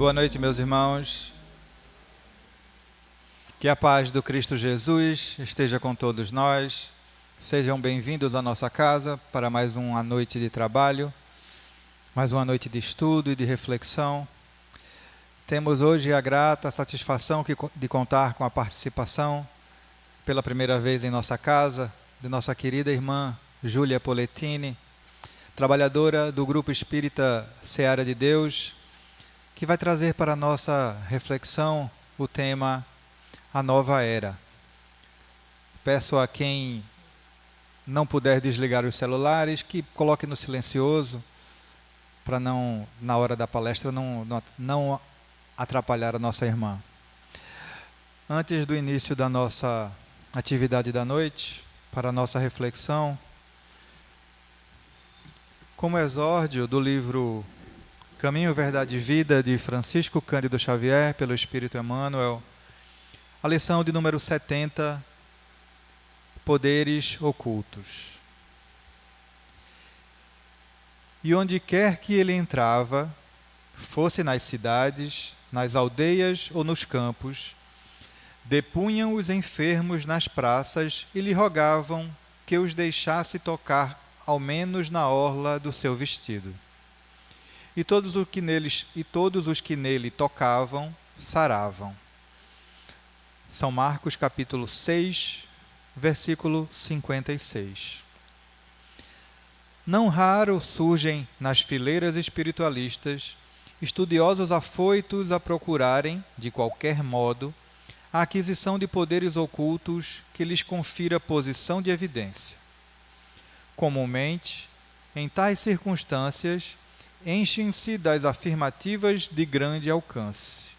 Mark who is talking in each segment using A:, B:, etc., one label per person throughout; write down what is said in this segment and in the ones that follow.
A: Boa noite, meus irmãos. Que a paz do Cristo Jesus esteja com todos nós. Sejam bem-vindos à nossa casa para mais uma noite de trabalho, mais uma noite de estudo e de reflexão. Temos hoje a grata satisfação de contar com a participação, pela primeira vez em nossa casa, de nossa querida irmã Júlia Polettini, trabalhadora do Grupo Espírita Seara de Deus, que vai trazer para a nossa reflexão o tema A Nova Era. Peço a quem não puder desligar os celulares que coloque no silencioso, para não, na hora da palestra, não atrapalhar a nossa irmã. Antes do início da nossa atividade da noite, para a nossa reflexão, como exórdio do livro Caminho, Verdade e Vida, de Francisco Cândido Xavier, pelo Espírito Emmanuel, a lição de número 70, Poderes Ocultos. E onde quer que ele entrava, fosse nas cidades, nas aldeias ou nos campos, depunham os enfermos nas praças e lhe rogavam que os deixasse tocar ao menos na orla do seu vestido. E todos os que nele tocavam, saravam. São Marcos capítulo 6, versículo 56. Não raro surgem nas fileiras espiritualistas estudiosos afoitos a procurarem, de qualquer modo, a aquisição de poderes ocultos que lhes confira posição de evidência. Comumente, em tais circunstâncias, enchem-se das afirmativas de grande alcance.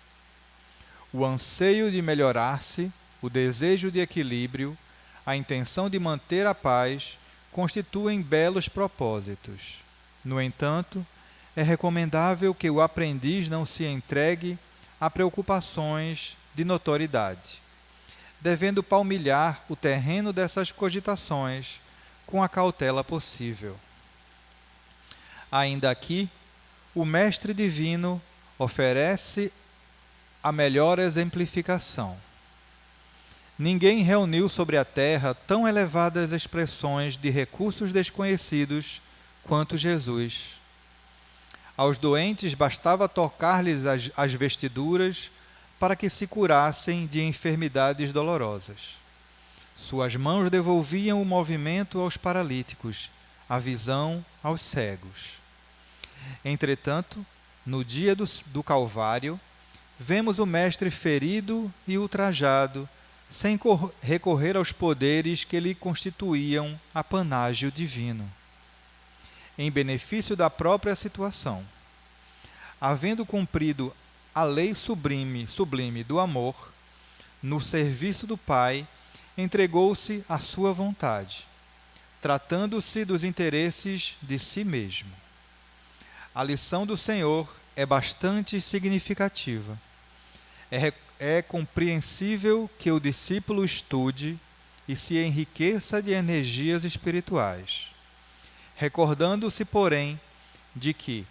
A: O anseio de melhorar-se, o desejo de equilíbrio, a intenção de manter a paz constituem belos propósitos. No entanto, é recomendável que o aprendiz não se entregue a preocupações de notoriedade, devendo palmilhar o terreno dessas cogitações com a cautela possível. Ainda aqui, o Mestre Divino oferece a melhor exemplificação. Ninguém reuniu sobre a terra tão elevadas expressões de recursos desconhecidos quanto Jesus. Aos doentes bastava tocar-lhes as vestiduras para que se curassem de enfermidades dolorosas. Suas mãos devolviam o movimento aos paralíticos, a visão aos cegos. Entretanto, no dia do Calvário, vemos o Mestre ferido e ultrajado, sem recorrer aos poderes que lhe constituíam apanágio divino, em benefício da própria situação. Havendo cumprido a lei sublime do amor, no serviço do Pai, entregou-se à sua vontade, tratando-se dos interesses de si mesmo. A lição do Senhor é bastante significativa. É compreensível que o discípulo estude e se enriqueça de energias espirituais, recordando-se, porém, de que,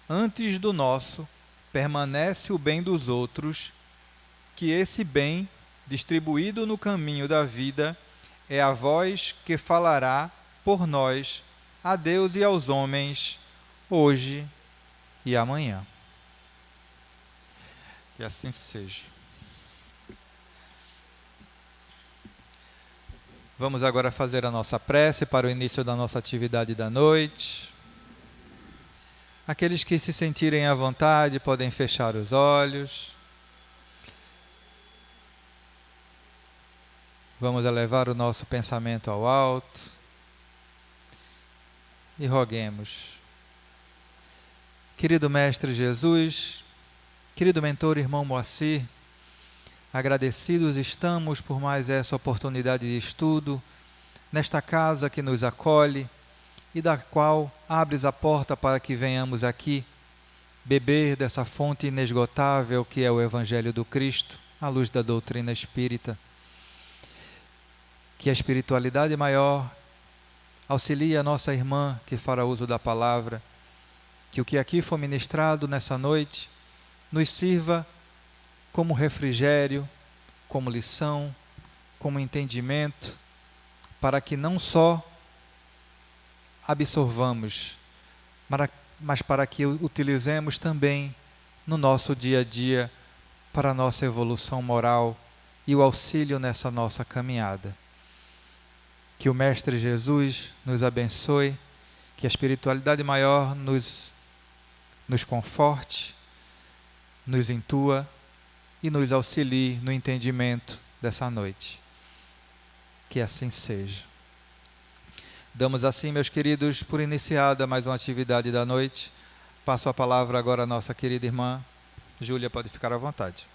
A: antes do nosso, permanece o bem dos outros, que esse bem, distribuído no caminho da vida, é a voz que falará por nós a Deus e aos homens, hoje e amanhã. Que assim seja. Vamos agora fazer a nossa prece para o início da nossa atividade da noite. Aqueles que se sentirem à vontade podem fechar os olhos. Vamos elevar o nosso pensamento ao alto e roguemos. Querido Mestre Jesus, querido mentor irmão Moacir, agradecidos estamos por mais essa oportunidade de estudo, nesta casa que nos acolhe e da qual abres a porta para que venhamos aqui beber dessa fonte inesgotável que é o Evangelho do Cristo, à luz da doutrina espírita. Que a espiritualidade maior auxilie a nossa irmã que fará uso da palavra, que o que aqui for ministrado nessa noite nos sirva como refrigério, como lição, como entendimento, para que não só absorvamos, mas para que utilizemos também no nosso dia a dia para a nossa evolução moral e o auxílio nessa nossa caminhada. Que o Mestre Jesus nos abençoe, que a espiritualidade maior nos conforte, nos intua e nos auxilie no entendimento dessa noite. Que assim seja. Damos assim, meus queridos, por iniciada mais uma atividade da noite. Passo a palavra agora à nossa querida irmã Júlia, pode ficar à vontade.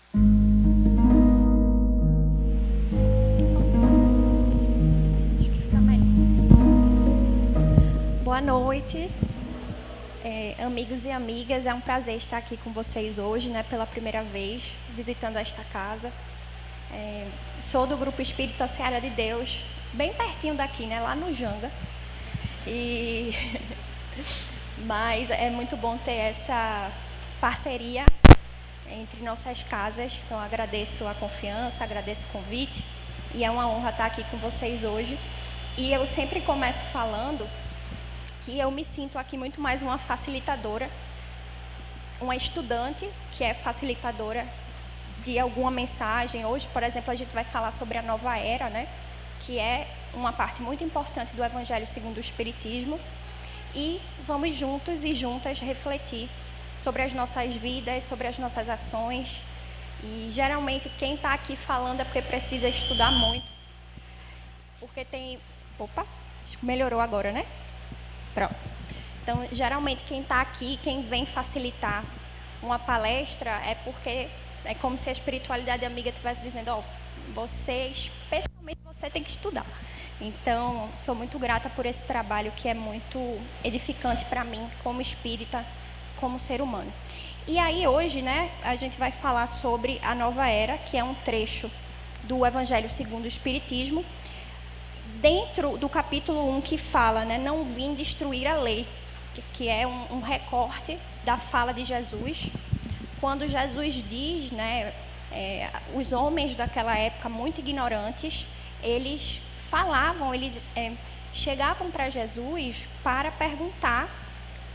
B: Boa noite, amigos e amigas. É um prazer estar aqui com vocês hoje, pela primeira vez, visitando esta casa. Sou do Grupo Espírita Seara de Deus, bem pertinho daqui, lá no Janga. Mas é muito bom ter essa parceria entre nossas casas. Então agradeço a confiança, agradeço o convite e é uma honra estar aqui com vocês hoje. E eu sempre começo falando que eu me sinto aqui muito mais uma facilitadora, uma estudante que é facilitadora de alguma mensagem. Hoje, por exemplo, a gente vai falar sobre a nova era, que é uma parte muito importante do Evangelho segundo o Espiritismo. E vamos juntos e juntas refletir sobre as nossas vidas, sobre as nossas ações. E geralmente quem está aqui falando é porque precisa estudar muito. Porque tem... Opa, acho que melhorou agora, Pronto. Então, geralmente quem está aqui, quem vem facilitar uma palestra é porque é como se a espiritualidade amiga estivesse dizendo, você, especialmente você, tem que estudar. Então, sou muito grata por esse trabalho que é muito edificante para mim, como espírita, como ser humano. E aí hoje, a gente vai falar sobre a nova era, que é um trecho do Evangelho segundo o Espiritismo, dentro do capítulo 1 que fala, não vim destruir a lei, que é um recorte da fala de Jesus, quando Jesus diz, os homens daquela época muito ignorantes, eles falavam, eles chegavam para Jesus para perguntar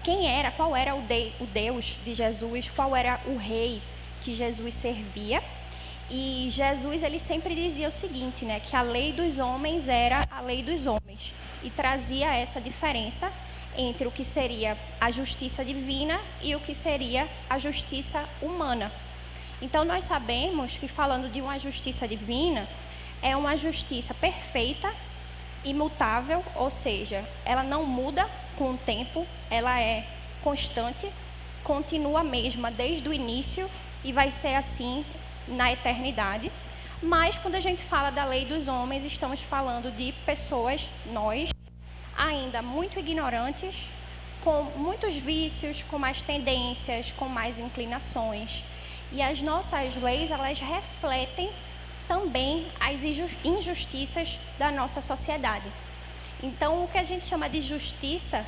B: quem era, qual era o Deus de Jesus, qual era o rei que Jesus servia. E Jesus, ele sempre dizia o seguinte, que a lei dos homens era a lei dos homens. E trazia essa diferença entre o que seria a justiça divina e o que seria a justiça humana. Então, nós sabemos que, falando de uma justiça divina, é uma justiça perfeita, imutável, ou seja, ela não muda com o tempo, ela é constante, continua a mesma desde o início e vai ser assim na eternidade. Mas quando a gente fala da lei dos homens, estamos falando de pessoas, nós, ainda muito ignorantes, com muitos vícios, com mais tendências, com mais inclinações. E as nossas leis, elas refletem também as injustiças da nossa sociedade. Então, o que a gente chama de justiça,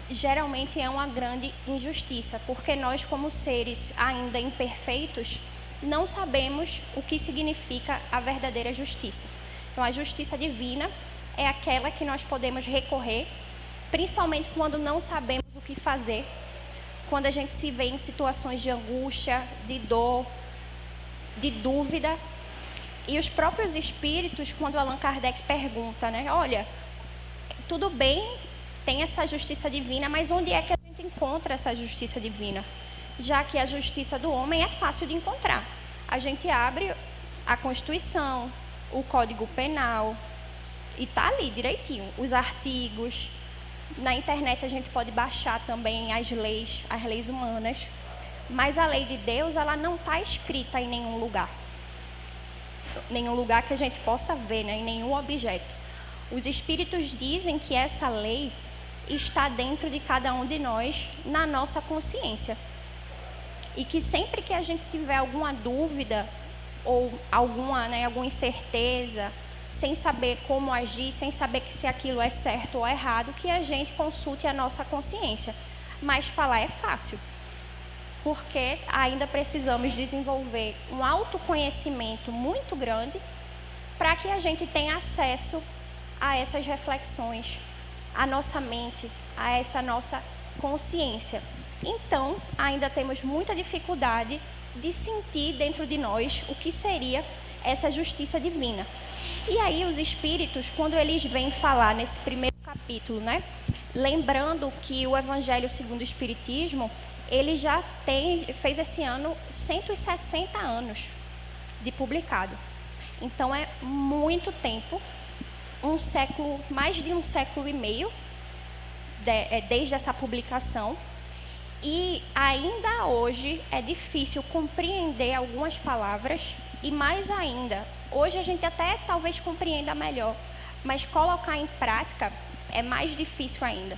B: geralmente é uma grande injustiça, porque nós, como seres ainda imperfeitos, não sabemos o que significa a verdadeira justiça. Então, a justiça divina é aquela que nós podemos recorrer, principalmente quando não sabemos o que fazer, quando a gente se vê em situações de angústia, de dor, de dúvida. E os próprios espíritos, quando Allan Kardec pergunta, olha, tudo bem, tem essa justiça divina, mas onde é que a gente encontra essa justiça divina? Já que a justiça do homem é fácil de encontrar. A gente abre a Constituição, o Código Penal, e está ali direitinho, os artigos. Na internet a gente pode baixar também as leis humanas, mas a lei de Deus, ela não está escrita em nenhum lugar que a gente possa ver, em nenhum objeto. Os espíritos dizem que essa lei está dentro de cada um de nós, na nossa consciência. E que sempre que a gente tiver alguma dúvida ou alguma incerteza, sem saber como agir, sem saber se aquilo é certo ou errado, que a gente consulte a nossa consciência. Mas falar é fácil. porque ainda precisamos desenvolver um autoconhecimento muito grande para que a gente tenha acesso a essas reflexões, à nossa mente, a essa nossa consciência. Então, ainda temos muita dificuldade de sentir dentro de nós o que seria essa justiça divina. E aí os espíritos, quando eles vêm falar nesse primeiro capítulo, né, lembrando que o Evangelho segundo o Espiritismo, ele já fez esse ano 160 anos de publicado. Então é muito tempo, mais de um século e meio, desde essa publicação. E ainda hoje é difícil compreender algumas palavras, e mais ainda, hoje a gente até talvez compreenda melhor, mas colocar em prática é mais difícil ainda.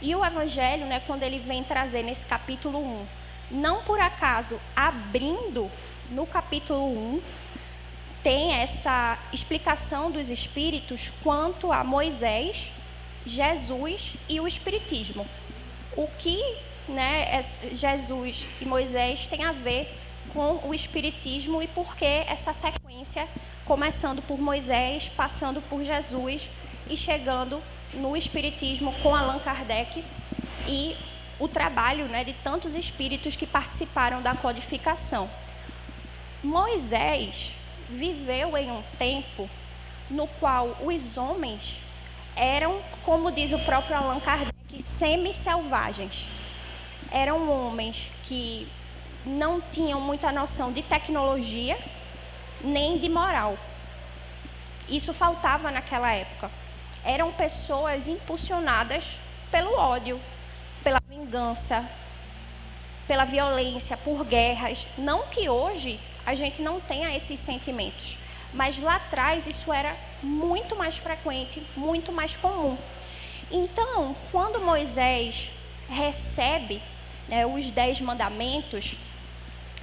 B: E o Evangelho, né, quando ele vem trazer nesse capítulo 1, não por acaso abrindo no capítulo 1, tem essa explicação dos Espíritos quanto a Moisés, Jesus e o Espiritismo. O que, né, Jesus e Moisés têm a ver com o Espiritismo e por que essa sequência, começando por Moisés, passando por Jesus e chegando no Espiritismo com Allan Kardec e o trabalho, né, de tantos espíritos que participaram da codificação. Moisés viveu em um tempo no qual os homens eram, como diz o próprio Allan Kardec, semi-selvagens. Eram homens que não tinham muita noção de tecnologia nem de moral. Isso faltava naquela época. Eram pessoas impulsionadas pelo ódio, pela vingança, pela violência, por guerras. Não que hoje a gente não tenha esses sentimentos, mas lá atrás isso era muito mais frequente, muito mais comum. Então, quando Moisés recebe, né, os 10 mandamentos,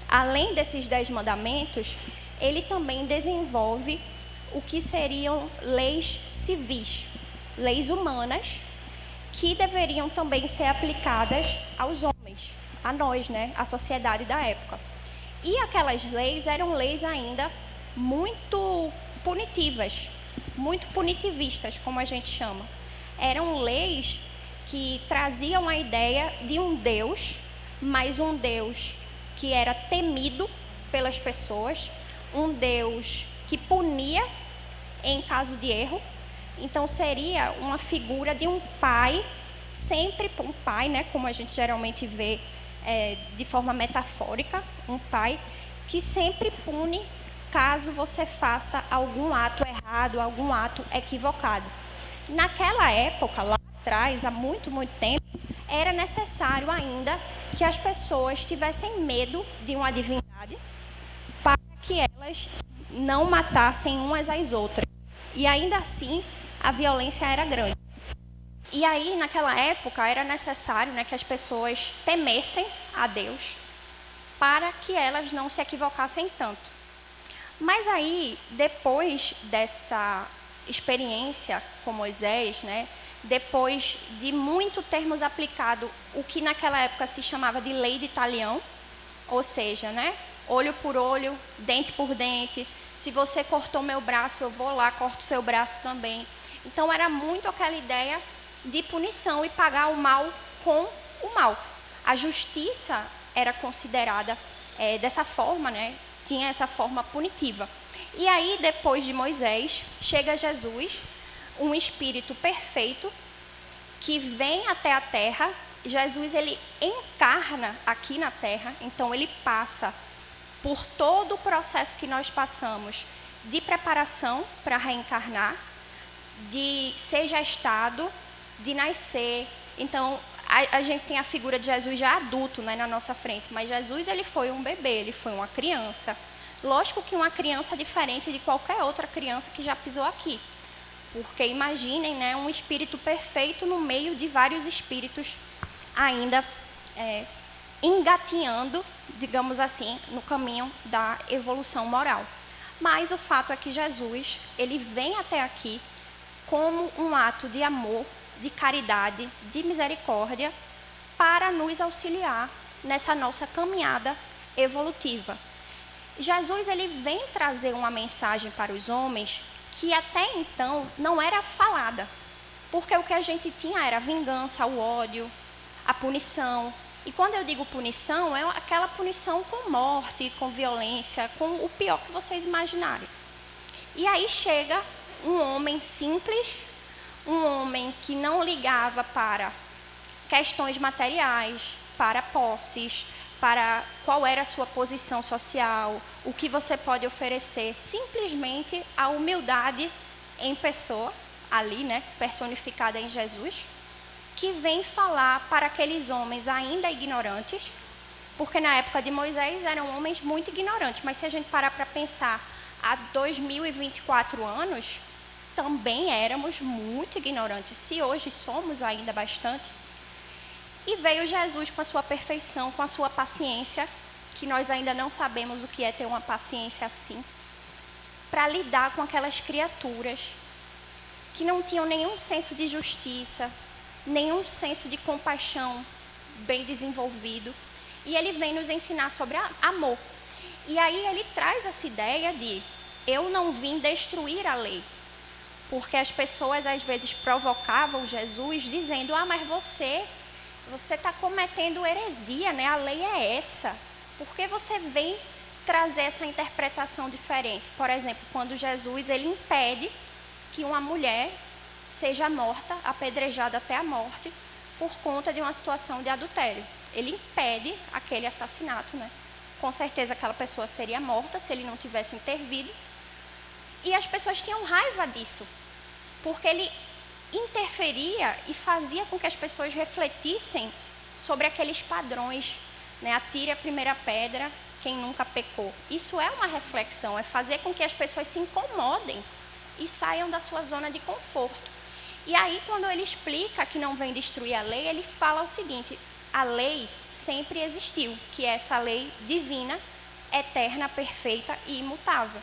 B: além desses 10 mandamentos, ele também desenvolve o que seriam leis civis, leis humanas, que deveriam também ser aplicadas aos homens, a nós, né, a sociedade da época. E aquelas leis eram leis ainda muito punitivas, muito punitivistas, como a gente chama. Eram leis que traziam a ideia de um Deus, mas um Deus que era temido pelas pessoas, um Deus que punia em caso de erro. Então seria uma figura de um pai, sempre um pai, né, como a gente geralmente vê de forma metafórica, um pai que sempre pune caso você faça algum ato errado, algum ato equivocado. Naquela época, lá atrás, há muito, muito tempo, era necessário ainda que as pessoas tivessem medo de uma divindade para que elas não matassem umas às outras. E ainda assim, a violência era grande. E aí, naquela época, era necessário, né, que as pessoas temessem a Deus para que elas não se equivocassem tanto. Mas aí, depois dessa experiência com Moisés, né, depois de muito termos aplicado o que naquela época se chamava de lei de talião, ou seja, né, olho por olho, dente por dente, se você cortou meu braço, eu vou lá, corto seu braço também. Então era muito aquela ideia de punição e pagar o mal com o mal. A justiça era considerada dessa forma, né, tinha essa forma punitiva. E aí, depois de Moisés, chega Jesus, um espírito perfeito, que vem até a terra. Jesus, ele encarna aqui na terra, então ele passa por todo o processo que nós passamos de preparação para reencarnar, de ser gestado, de nascer. Então, a gente tem a figura de Jesus já adulto, né, na nossa frente, mas Jesus, ele foi um bebê, ele foi uma criança. Lógico que uma criança diferente de qualquer outra criança que já pisou aqui. Porque imaginem, né, um espírito perfeito no meio de vários espíritos ainda engatinhando, digamos assim, no caminho da evolução moral. Mas o fato é que Jesus, ele vem até aqui como um ato de amor, de caridade, de misericórdia, para nos auxiliar nessa nossa caminhada evolutiva. Jesus ele vem trazer uma mensagem para os homens que até então não era falada, porque o que a gente tinha era a vingança, o ódio, a punição. E quando eu digo punição, é aquela punição com morte, com violência, com o pior que vocês imaginarem. E aí chega um homem simples, um homem que não ligava para questões materiais, para posses, para qual era a sua posição social, o que você pode oferecer, simplesmente a humildade em pessoa, ali, né, personificada em Jesus, que vem falar para aqueles homens ainda ignorantes, porque na época de Moisés eram homens muito ignorantes, mas se a gente parar para pensar, há 2024 anos, também éramos muito ignorantes, se hoje somos ainda bastante. E veio Jesus com a sua perfeição, com a sua paciência, que nós ainda não sabemos o que é ter uma paciência assim, para lidar com aquelas criaturas que não tinham nenhum senso de justiça, nenhum senso de compaixão bem desenvolvido. E ele vem nos ensinar sobre amor. E aí ele traz essa ideia de, eu não vim destruir a lei. Porque as pessoas às vezes provocavam Jesus dizendo, mas você está cometendo heresia, né? A lei é essa. Por que você vem trazer essa interpretação diferente? Por exemplo, quando Jesus ele impede que uma mulher seja morta, apedrejada até a morte, por conta de uma situação de adultério. Ele impede aquele assassinato, né? Com certeza aquela pessoa seria morta se ele não tivesse intervido. E as pessoas tinham raiva disso, porque ele interferia e fazia com que as pessoas refletissem sobre aqueles padrões, né? Atire a primeira pedra, quem nunca pecou. Isso é uma reflexão, é fazer com que as pessoas se incomodem e saiam da sua zona de conforto. E aí, quando ele explica que não vem destruir a lei, ele fala o seguinte, a lei sempre existiu, que é essa lei divina, eterna, perfeita e imutável.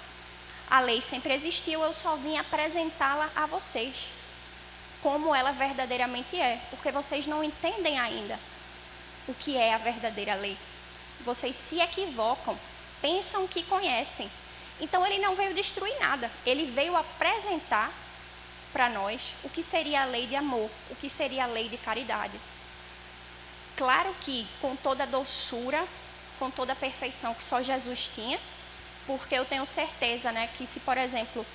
B: A lei sempre existiu, eu só vim apresentá-la a vocês, como ela verdadeiramente é, porque vocês não entendem ainda o que é a verdadeira lei. Vocês se equivocam, pensam que conhecem. Então, ele não veio destruir nada, ele veio apresentar para nós o que seria a lei de amor, o que seria a lei de caridade. Claro que com toda a doçura, com toda a perfeição que só Jesus tinha, porque eu tenho certeza, né, que se, por exemplo,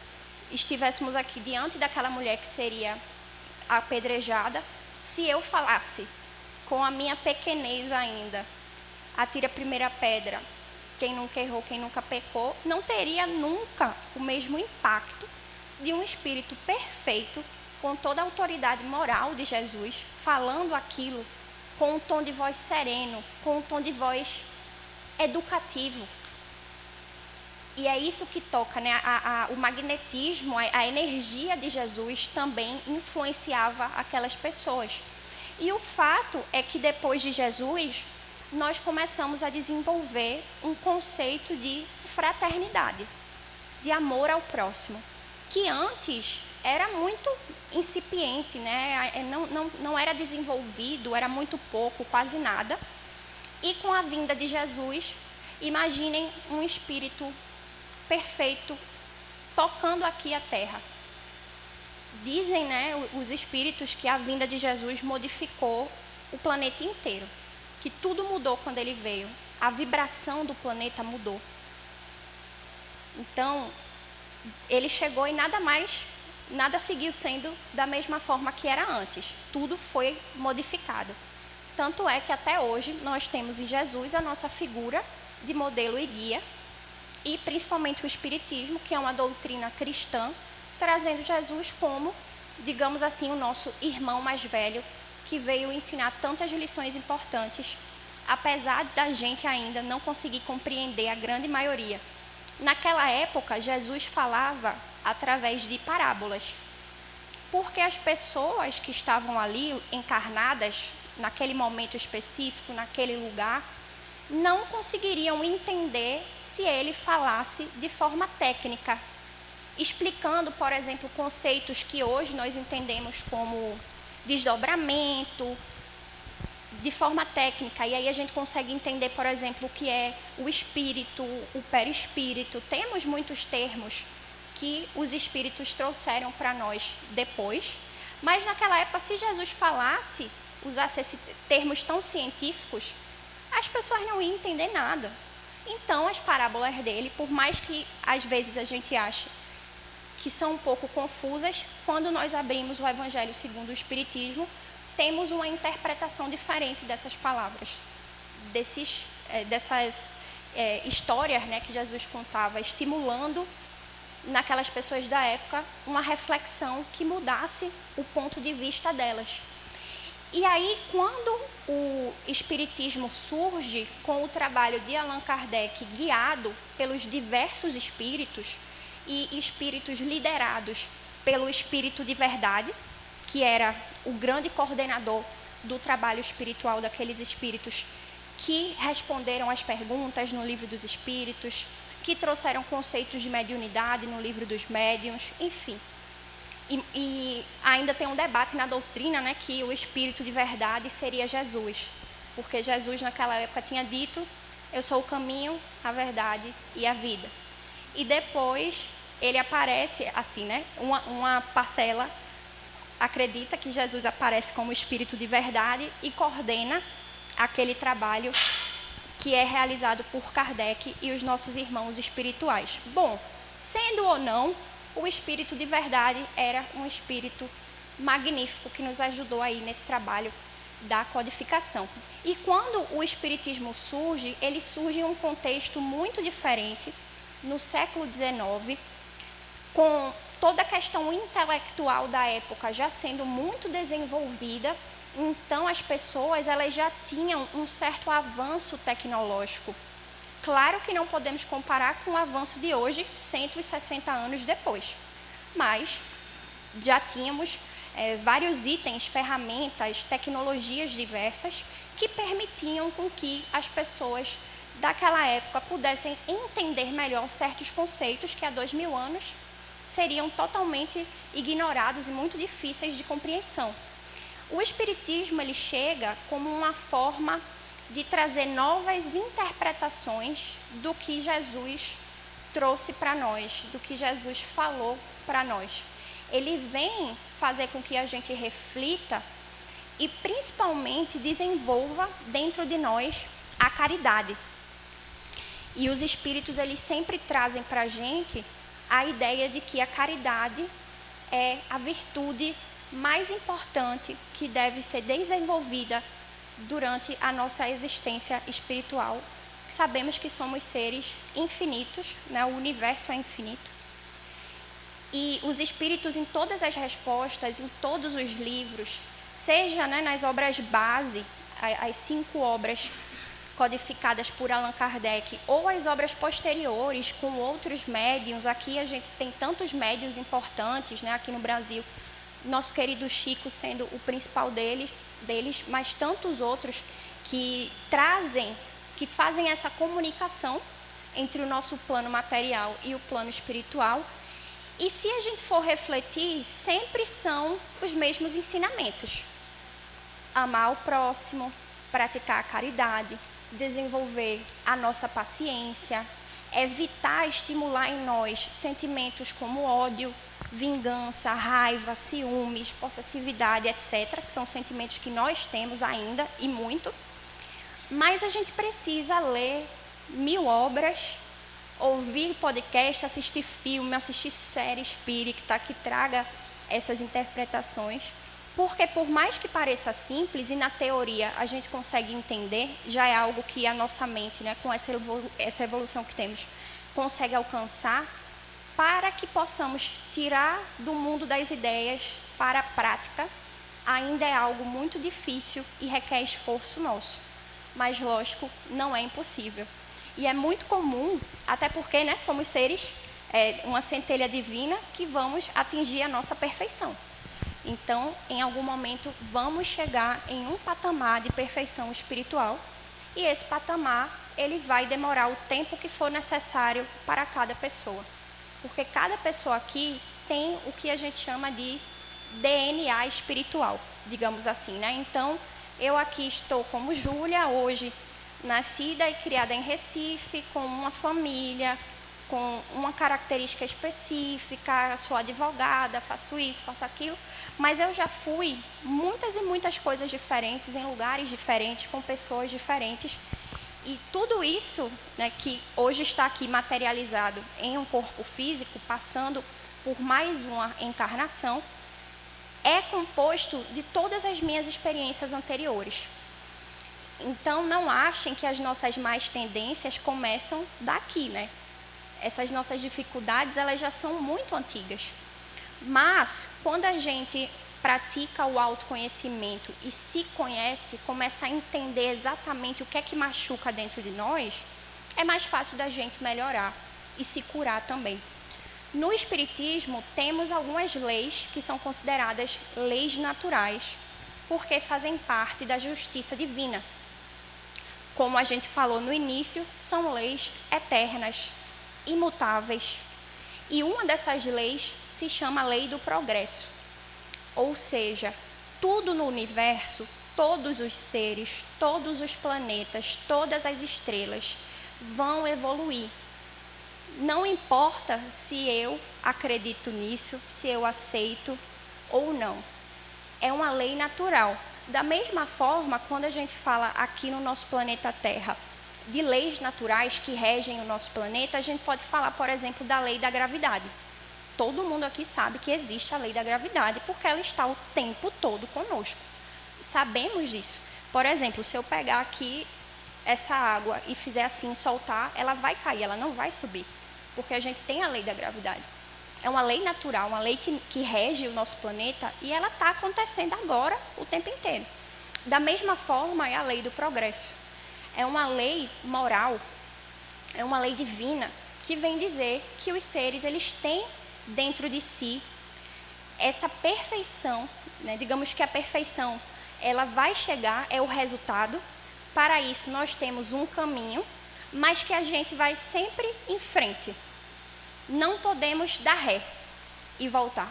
B: estivéssemos aqui diante daquela mulher que seria apedrejada, se eu falasse com a minha pequenez ainda, atire a primeira pedra, quem nunca errou, quem nunca pecou, não teria nunca o mesmo impacto de um espírito perfeito, com toda a autoridade moral de Jesus, falando aquilo com um tom de voz sereno, com um tom de voz educativo. E é isso que toca, né? O magnetismo, a energia de Jesus também influenciava aquelas pessoas. E o fato é que depois de Jesus, nós começamos a desenvolver um conceito de fraternidade, de amor ao próximo, que antes era muito incipiente, né? Não era desenvolvido, era muito pouco, quase nada. E com a vinda de Jesus, imaginem um espírito perfeito tocando aqui a terra. Dizem, né, os espíritos que a vinda de Jesus modificou o planeta inteiro, que tudo mudou quando ele veio, a vibração do planeta mudou. Então, ele chegou e nada seguiu sendo da mesma forma que era antes. Tudo foi modificado. Tanto é que até hoje nós temos em Jesus a nossa figura de modelo e guia, e principalmente o Espiritismo, que é uma doutrina cristã, trazendo Jesus como, digamos assim, o nosso irmão mais velho, que veio ensinar tantas lições importantes, apesar da gente ainda não conseguir compreender a grande maioria. Naquela época, Jesus falava através de parábolas, porque as pessoas que estavam ali encarnadas, naquele momento específico, naquele lugar, não conseguiriam entender se ele falasse de forma técnica, explicando, por exemplo, conceitos que hoje nós entendemos como desdobramento, de forma técnica, e aí a gente consegue entender, por exemplo, o que é o espírito, o perispírito. Temos muitos termos que os espíritos trouxeram para nós depois, mas naquela época, se Jesus falasse, usasse esses termos tão científicos, as pessoas não iam entender nada. Então, as parábolas dele, por mais que às vezes a gente ache que são um pouco confusas, quando nós abrimos o Evangelho segundo o Espiritismo, temos uma interpretação diferente dessas palavras, dessas histórias, né, que Jesus contava, estimulando naquelas pessoas da época uma reflexão que mudasse o ponto de vista delas. E aí, quando o Espiritismo surge com o trabalho de Allan Kardec, guiado pelos diversos espíritos, e espíritos liderados pelo Espírito de Verdade, que era o grande coordenador do trabalho espiritual daqueles espíritos que responderam às perguntas no Livro dos Espíritos, que trouxeram conceitos de mediunidade no Livro dos Médiuns, enfim. E ainda tem um debate na doutrina, né, que o Espírito de Verdade seria Jesus, porque Jesus naquela época tinha dito: eu sou o caminho, a verdade e a vida. E depois ele aparece assim, né, uma parcela acredita que Jesus aparece como Espírito de Verdade e coordena aquele trabalho que é realizado por Kardec e os nossos irmãos espirituais. Bom, sendo ou não, o Espírito de Verdade era um espírito magnífico que nos ajudou aí nesse trabalho da codificação. E quando o Espiritismo surge, ele surge em um contexto muito diferente, no século XIX, com toda a questão intelectual da época já sendo muito desenvolvida. Então, as pessoas elas já tinham um certo avanço tecnológico. Claro que não podemos comparar com o avanço de hoje, 160 anos depois, mas já tínhamos vários itens, ferramentas, tecnologias diversas que permitiam com que as pessoas daquela época pudessem entender melhor certos conceitos que há 2000 anos seriam totalmente ignorados e muito difíceis de compreensão. O Espiritismo ele chega como uma forma de trazer novas interpretações do que Jesus trouxe para nós, do que Jesus falou para nós. Ele vem fazer com que a gente reflita e principalmente desenvolva dentro de nós a caridade. E os espíritos eles sempre trazem para a gente a ideia de que a caridade é a virtude mais importante que deve ser desenvolvida durante a nossa existência espiritual. Sabemos que somos seres infinitos, né? O universo é infinito. E os espíritos, em todas as respostas, em todos os livros, seja, né, nas obras base, as 5 obras codificadas por Allan Kardec, ou as obras posteriores com outros médiuns. Aqui a gente tem tantos médiuns importantes, né, aqui no Brasil, nosso querido Chico sendo o principal deles, mas tantos outros que fazem essa comunicação entre o nosso plano material e o plano espiritual. E se a gente for refletir, sempre são os mesmos ensinamentos: amar o próximo, praticar a caridade, desenvolver a nossa paciência, evitar estimular em nós sentimentos como ódio, vingança, raiva, ciúmes, possessividade, etc., que são sentimentos que nós temos ainda e muito. Mas a gente precisa ler 1000 obras, ouvir podcast, assistir filme, assistir série espírita que traga essas interpretações, porque por mais que pareça simples e na teoria a gente consegue entender, já é algo que a nossa mente, né, com essa evolução que temos, consegue alcançar, para que possamos tirar do mundo das ideias para a prática, ainda é algo muito difícil e requer esforço nosso. Mas, lógico, não é impossível. E é muito comum, até porque, né, somos seres, uma centelha divina, que vamos atingir a nossa perfeição. Então, em algum momento, vamos chegar em um patamar de perfeição espiritual, e esse patamar ele vai demorar o tempo que for necessário para cada pessoa. Porque cada pessoa aqui tem o que a gente chama de DNA espiritual, digamos assim, né? Então, Eu aqui estou como Júlia, hoje nascida e criada em Recife, com uma família, com uma característica específica, sou advogada, faço isso, faço aquilo, mas eu já fui muitas e muitas coisas diferentes, em lugares diferentes, com pessoas diferentes, e tudo isso, né, que hoje está aqui materializado em um corpo físico, passando por mais uma encarnação, é composto de todas as minhas experiências anteriores. Então, não achem que as nossas más tendências começam daqui, né? Essas nossas dificuldades, elas já são muito antigas. Mas, quando a gente pratica o autoconhecimento e se conhece, começa a entender exatamente o que é que machuca dentro de nós, é mais fácil da gente melhorar e se curar também. No Espiritismo, temos algumas leis que são consideradas leis naturais, porque fazem parte da justiça divina. Como a gente falou no início, são leis eternas, imutáveis. E uma dessas leis se chama Lei do Progresso. Ou seja, tudo no universo, todos os seres, todos os planetas, todas as estrelas vão evoluir. Não importa se eu acredito nisso, se eu aceito ou não. É uma lei natural. Da mesma forma, quando a gente fala aqui no nosso planeta Terra de leis naturais que regem o nosso planeta, a gente pode falar, por exemplo, da lei da gravidade. Todo mundo aqui sabe que existe a lei da gravidade, porque ela está o tempo todo conosco. Sabemos disso. Por exemplo, se eu pegar aqui essa água e fizer assim, soltar, ela vai cair, ela não vai subir, porque a gente tem a lei da gravidade. É uma lei natural, uma lei que rege o nosso planeta, e ela está acontecendo agora, o tempo inteiro. Da mesma forma, é a lei do progresso. É uma lei moral, é uma lei divina, que vem dizer que os seres, eles têm dentro de si essa perfeição, né? Digamos que a perfeição, ela vai chegar, é o resultado. Para isso, nós temos um caminho, mas que a gente vai sempre em frente. Não podemos dar ré e voltar.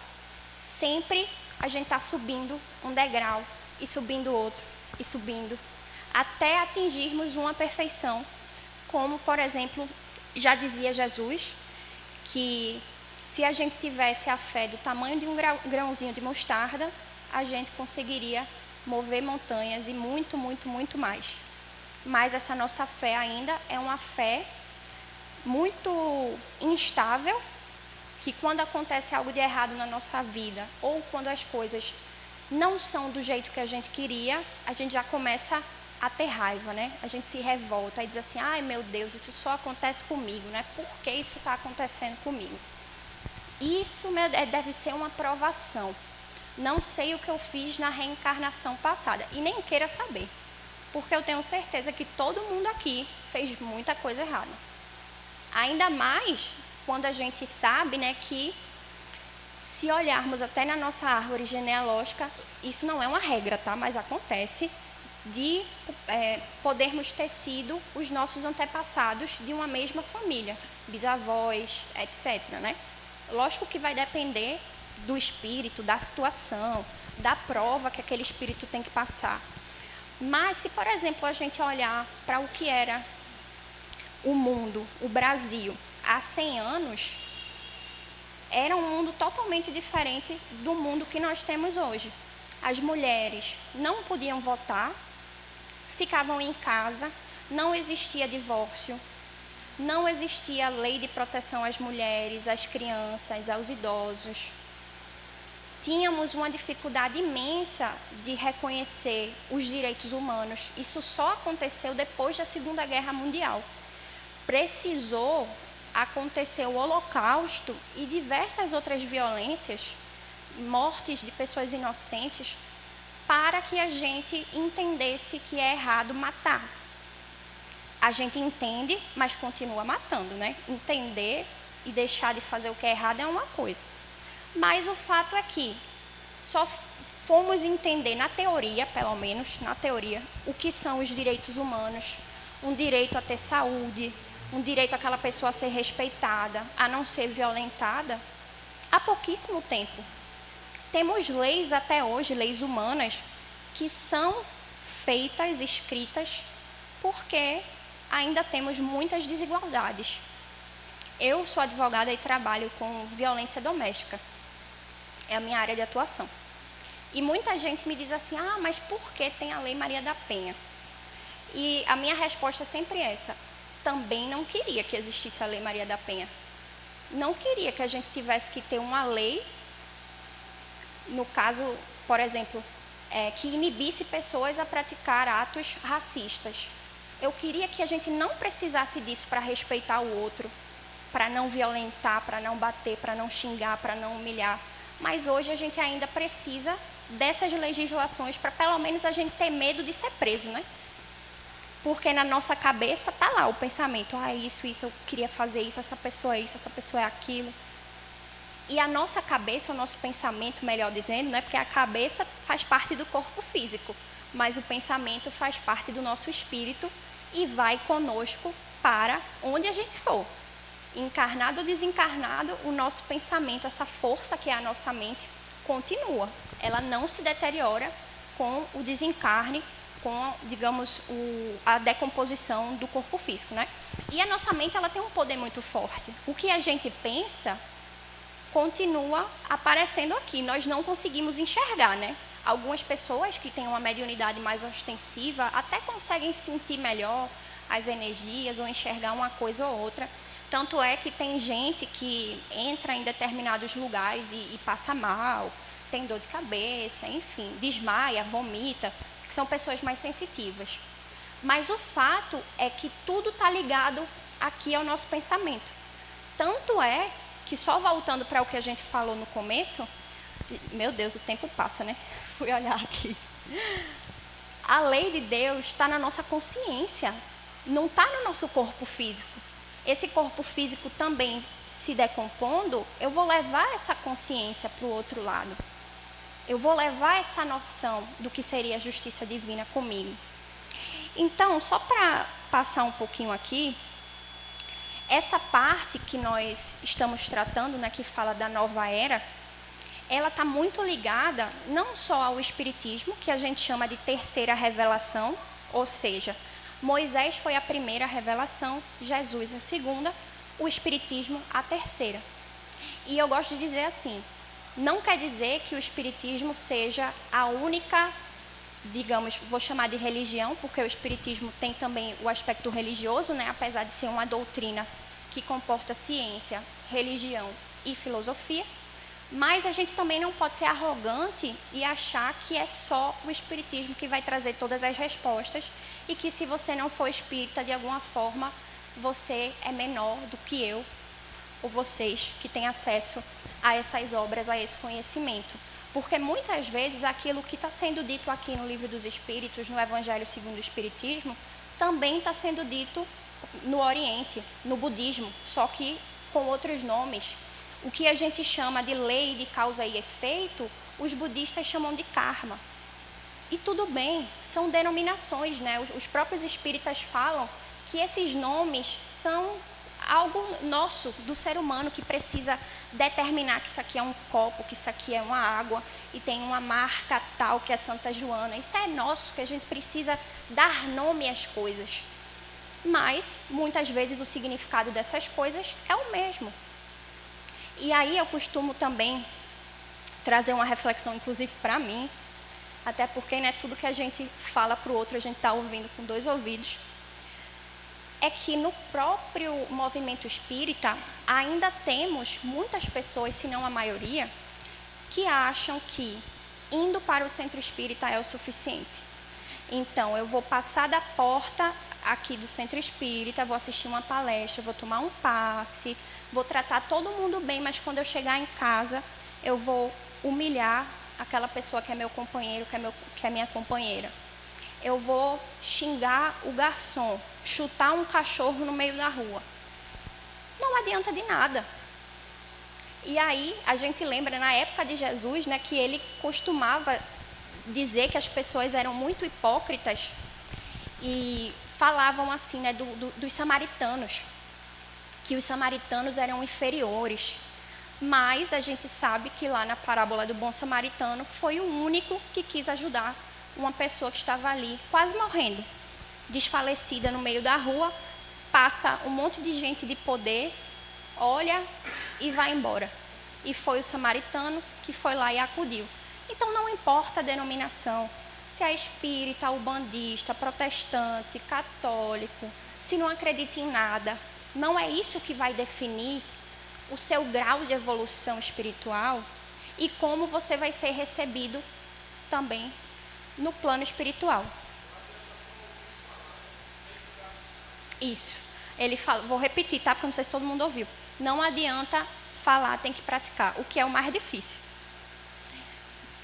B: Sempre a gente está subindo um degrau e subindo outro e subindo, até atingirmos uma perfeição, como, por exemplo, já dizia Jesus, que se a gente tivesse a fé do tamanho de um grãozinho de mostarda, a gente conseguiria mover montanhas e muito, muito, muito mais. Mas essa nossa fé ainda é uma fé muito instável, que quando acontece algo de errado na nossa vida, ou quando as coisas não são do jeito que a gente queria, a gente já começa a ter raiva, né? A gente se revolta e diz assim, ai meu Deus, isso só acontece comigo, né? Por que isso está acontecendo comigo? Isso deve ser uma provação. Não sei o que eu fiz na reencarnação passada, e nem queira saber, porque eu tenho certeza que todo mundo aqui fez muita coisa errada. Ainda mais quando a gente sabe, né, que se olharmos até na nossa árvore genealógica, isso não é uma regra, tá? Mas acontece de podermos ter sido os nossos antepassados de uma mesma família, bisavós, etc., né? Lógico que vai depender do espírito, da situação, da prova que aquele espírito tem que passar. Mas se, por exemplo, a gente olhar para o que era o mundo, o Brasil, há 100 anos, era um mundo totalmente diferente do mundo que nós temos hoje. As mulheres não podiam votar, ficavam em casa, não existia divórcio, não existia lei de proteção às mulheres, às crianças, aos idosos. Tínhamos uma dificuldade imensa de reconhecer os direitos humanos. Isso só aconteceu depois da Segunda Guerra Mundial. Precisou acontecer o Holocausto e diversas outras violências, mortes de pessoas inocentes, para que a gente entendesse que é errado matar. A gente entende, mas continua matando, né? Entender e deixar de fazer o que é errado é uma coisa. Mas o fato é que só fomos entender na teoria, pelo menos na teoria, o que são os direitos humanos, um direito a ter saúde, um direito àquela pessoa a ser respeitada, a não ser violentada, há pouquíssimo tempo. Temos leis até hoje, leis humanas, que são feitas, escritas, porque ainda temos muitas desigualdades. Eu sou advogada e trabalho com violência doméstica. É a minha área de atuação. E muita gente me diz assim, mas por que tem a Lei Maria da Penha? E a minha resposta é sempre essa. Também não queria que existisse a Lei Maria da Penha. Não queria que a gente tivesse que ter uma lei, no caso, por exemplo, que inibisse pessoas a praticar atos racistas. Eu queria que a gente não precisasse disso para respeitar o outro, para não violentar, para não bater, para não xingar, para não humilhar. Mas hoje a gente ainda precisa dessas legislações para pelo menos a gente ter medo de ser preso, né? Porque na nossa cabeça está lá o pensamento, isso, eu queria fazer isso, essa pessoa é aquilo. E a nossa cabeça, o nosso pensamento, melhor dizendo, né? Porque a cabeça faz parte do corpo físico, mas o pensamento faz parte do nosso espírito e vai conosco para onde a gente for. Encarnado ou desencarnado, o nosso pensamento, essa força que é a nossa mente, continua. Ela não se deteriora com o desencarne, com, digamos, a decomposição do corpo físico, né? E a nossa mente, ela tem um poder muito forte. O que a gente pensa continua aparecendo aqui. Nós não conseguimos enxergar, né? Algumas pessoas que têm uma mediunidade mais ostensiva até conseguem sentir melhor as energias ou enxergar uma coisa ou outra. Tanto é que tem gente que entra em determinados lugares e passa mal, tem dor de cabeça, enfim, desmaia, vomita, que são pessoas mais sensitivas. Mas o fato é que tudo está ligado aqui ao nosso pensamento. Tanto é que, só voltando para o que a gente falou no começo, meu Deus, o tempo passa, né? Fui olhar aqui. A lei de Deus está na nossa consciência, não está no nosso corpo físico. Esse corpo físico também se decompondo, eu vou levar essa consciência para o outro lado. Eu vou levar essa noção do que seria a justiça divina comigo. Então, só para passar um pouquinho aqui, essa parte que nós estamos tratando, né, que fala da nova era, ela está muito ligada não só ao Espiritismo, que a gente chama de terceira revelação, ou seja, Moisés foi a primeira revelação, Jesus a segunda, o Espiritismo a terceira. E eu gosto de dizer assim, não quer dizer que o Espiritismo seja a única, digamos, vou chamar de religião, porque o Espiritismo tem também o aspecto religioso, né, apesar de ser uma doutrina que comporta ciência, religião e filosofia, mas a gente também não pode ser arrogante e achar que é só o Espiritismo que vai trazer todas as respostas e que, se você não for espírita, de alguma forma, você é menor do que eu ou vocês que têm acesso a essas obras, a esse conhecimento. Porque muitas vezes aquilo que está sendo dito aqui no Livro dos Espíritos, no Evangelho segundo o Espiritismo, também está sendo dito no Oriente, no Budismo, só que com outros nomes. O que a gente chama de lei de causa e efeito, os budistas chamam de karma. E tudo bem, são denominações, né? Os próprios espíritas falam que esses nomes são algo nosso, do ser humano, que precisa determinar que isso aqui é um copo, que isso aqui é uma água, e tem uma marca tal, que é Santa Joana. Isso é nosso, que a gente precisa dar nome às coisas. Mas, muitas vezes, o significado dessas coisas é o mesmo. E aí eu costumo também trazer uma reflexão, inclusive para mim, até porque, né, tudo que a gente fala para o outro, a gente está ouvindo com dois ouvidos, é que no próprio movimento espírita ainda temos muitas pessoas, se não a maioria, que acham que indo para o centro espírita é o suficiente. Então, eu vou passar da porta aqui do centro espírita, vou assistir uma palestra, vou tomar um passe, vou tratar todo mundo bem, mas quando eu chegar em casa, eu vou humilhar aquela pessoa que é meu companheiro, que é minha companheira. Eu vou xingar o garçom, chutar um cachorro no meio da rua. Não adianta de nada. E aí, a gente lembra, na época de Jesus, né, que ele costumava dizer que as pessoas eram muito hipócritas e falavam assim, né, dos samaritanos, que os samaritanos eram inferiores. Mas a gente sabe que lá na parábola do bom samaritano foi o único que quis ajudar uma pessoa que estava ali, quase morrendo, desfalecida no meio da rua, passa um monte de gente de poder, olha e vai embora. E foi o samaritano que foi lá e acudiu. Então não importa a denominação, se é espírita, ubandista, protestante, católico, se não acredita em nada, não é isso que vai definir o seu grau de evolução espiritual e como você vai ser recebido também no plano espiritual. Isso. Ele fala, vou repetir, tá? Porque eu não sei se todo mundo ouviu. Não adianta falar, tem que praticar. O que é o mais difícil?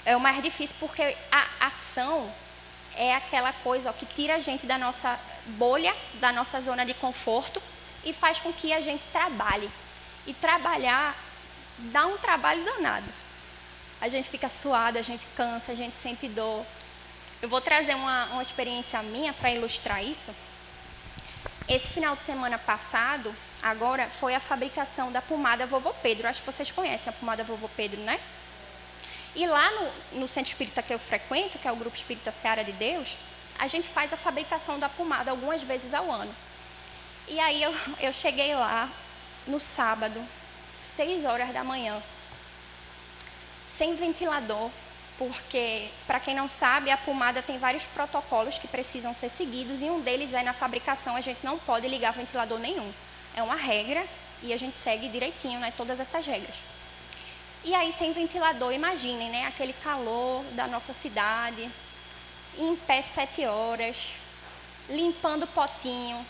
B: É o mais difícil porque a ação é aquela coisa que tira a gente da nossa bolha, da nossa zona de conforto e faz com que a gente trabalhe. E trabalhar dá um trabalho danado. A gente fica suado, a gente cansa, a gente sente dor. Eu vou trazer uma experiência minha para ilustrar isso. Esse final de semana passado, agora, foi a fabricação da pomada Vovô Pedro. Acho que vocês conhecem a pomada Vovô Pedro, né? E lá no centro espírita que eu frequento, que é o Grupo Espírita Seara de Deus, a gente faz a fabricação da pomada algumas vezes ao ano. E aí eu cheguei lá no sábado, 6 horas da manhã, sem ventilador, porque, para quem não sabe, a pomada tem vários protocolos que precisam ser seguidos e um deles é na fabricação, a gente não pode ligar ventilador nenhum. É uma regra e a gente segue direitinho, né, todas essas regras. E aí, sem ventilador, imaginem, né, aquele calor da nossa cidade, em pé 7 horas, limpando potinho,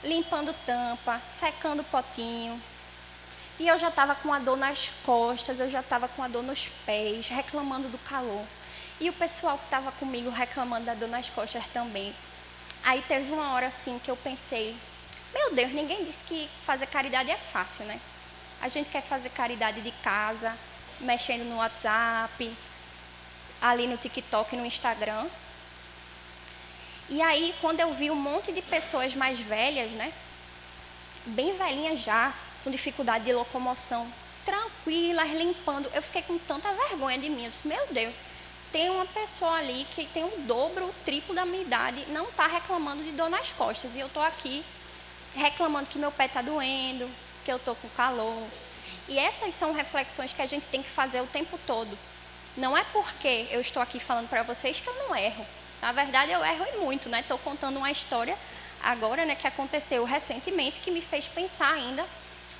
B: limpando tampa, secando potinho. E eu já estava com a dor nas costas, eu já estava com a dor nos pés, reclamando do calor. E o pessoal que estava comigo reclamando da dor nas costas também. Aí teve uma hora assim que eu pensei, meu Deus, ninguém disse que fazer caridade é fácil, né? A gente quer fazer caridade de casa, mexendo no WhatsApp, ali no TikTok, no Instagram. E aí, quando eu vi um monte de pessoas mais velhas, né? Bem velhinhas já, com dificuldade de locomoção, tranquilas, limpando. Eu fiquei com tanta vergonha de mim. Eu disse, meu Deus, tem uma pessoa ali que tem o dobro, o triplo da minha idade, não está reclamando de dor nas costas. E eu estou aqui reclamando que meu pé está doendo, que eu estou com calor. E essas são reflexões que a gente tem que fazer o tempo todo. Não é porque eu estou aqui falando para vocês que eu não erro. Na verdade, eu erro e muito, né? Estou contando uma história agora, né, que aconteceu recentemente, que me fez pensar ainda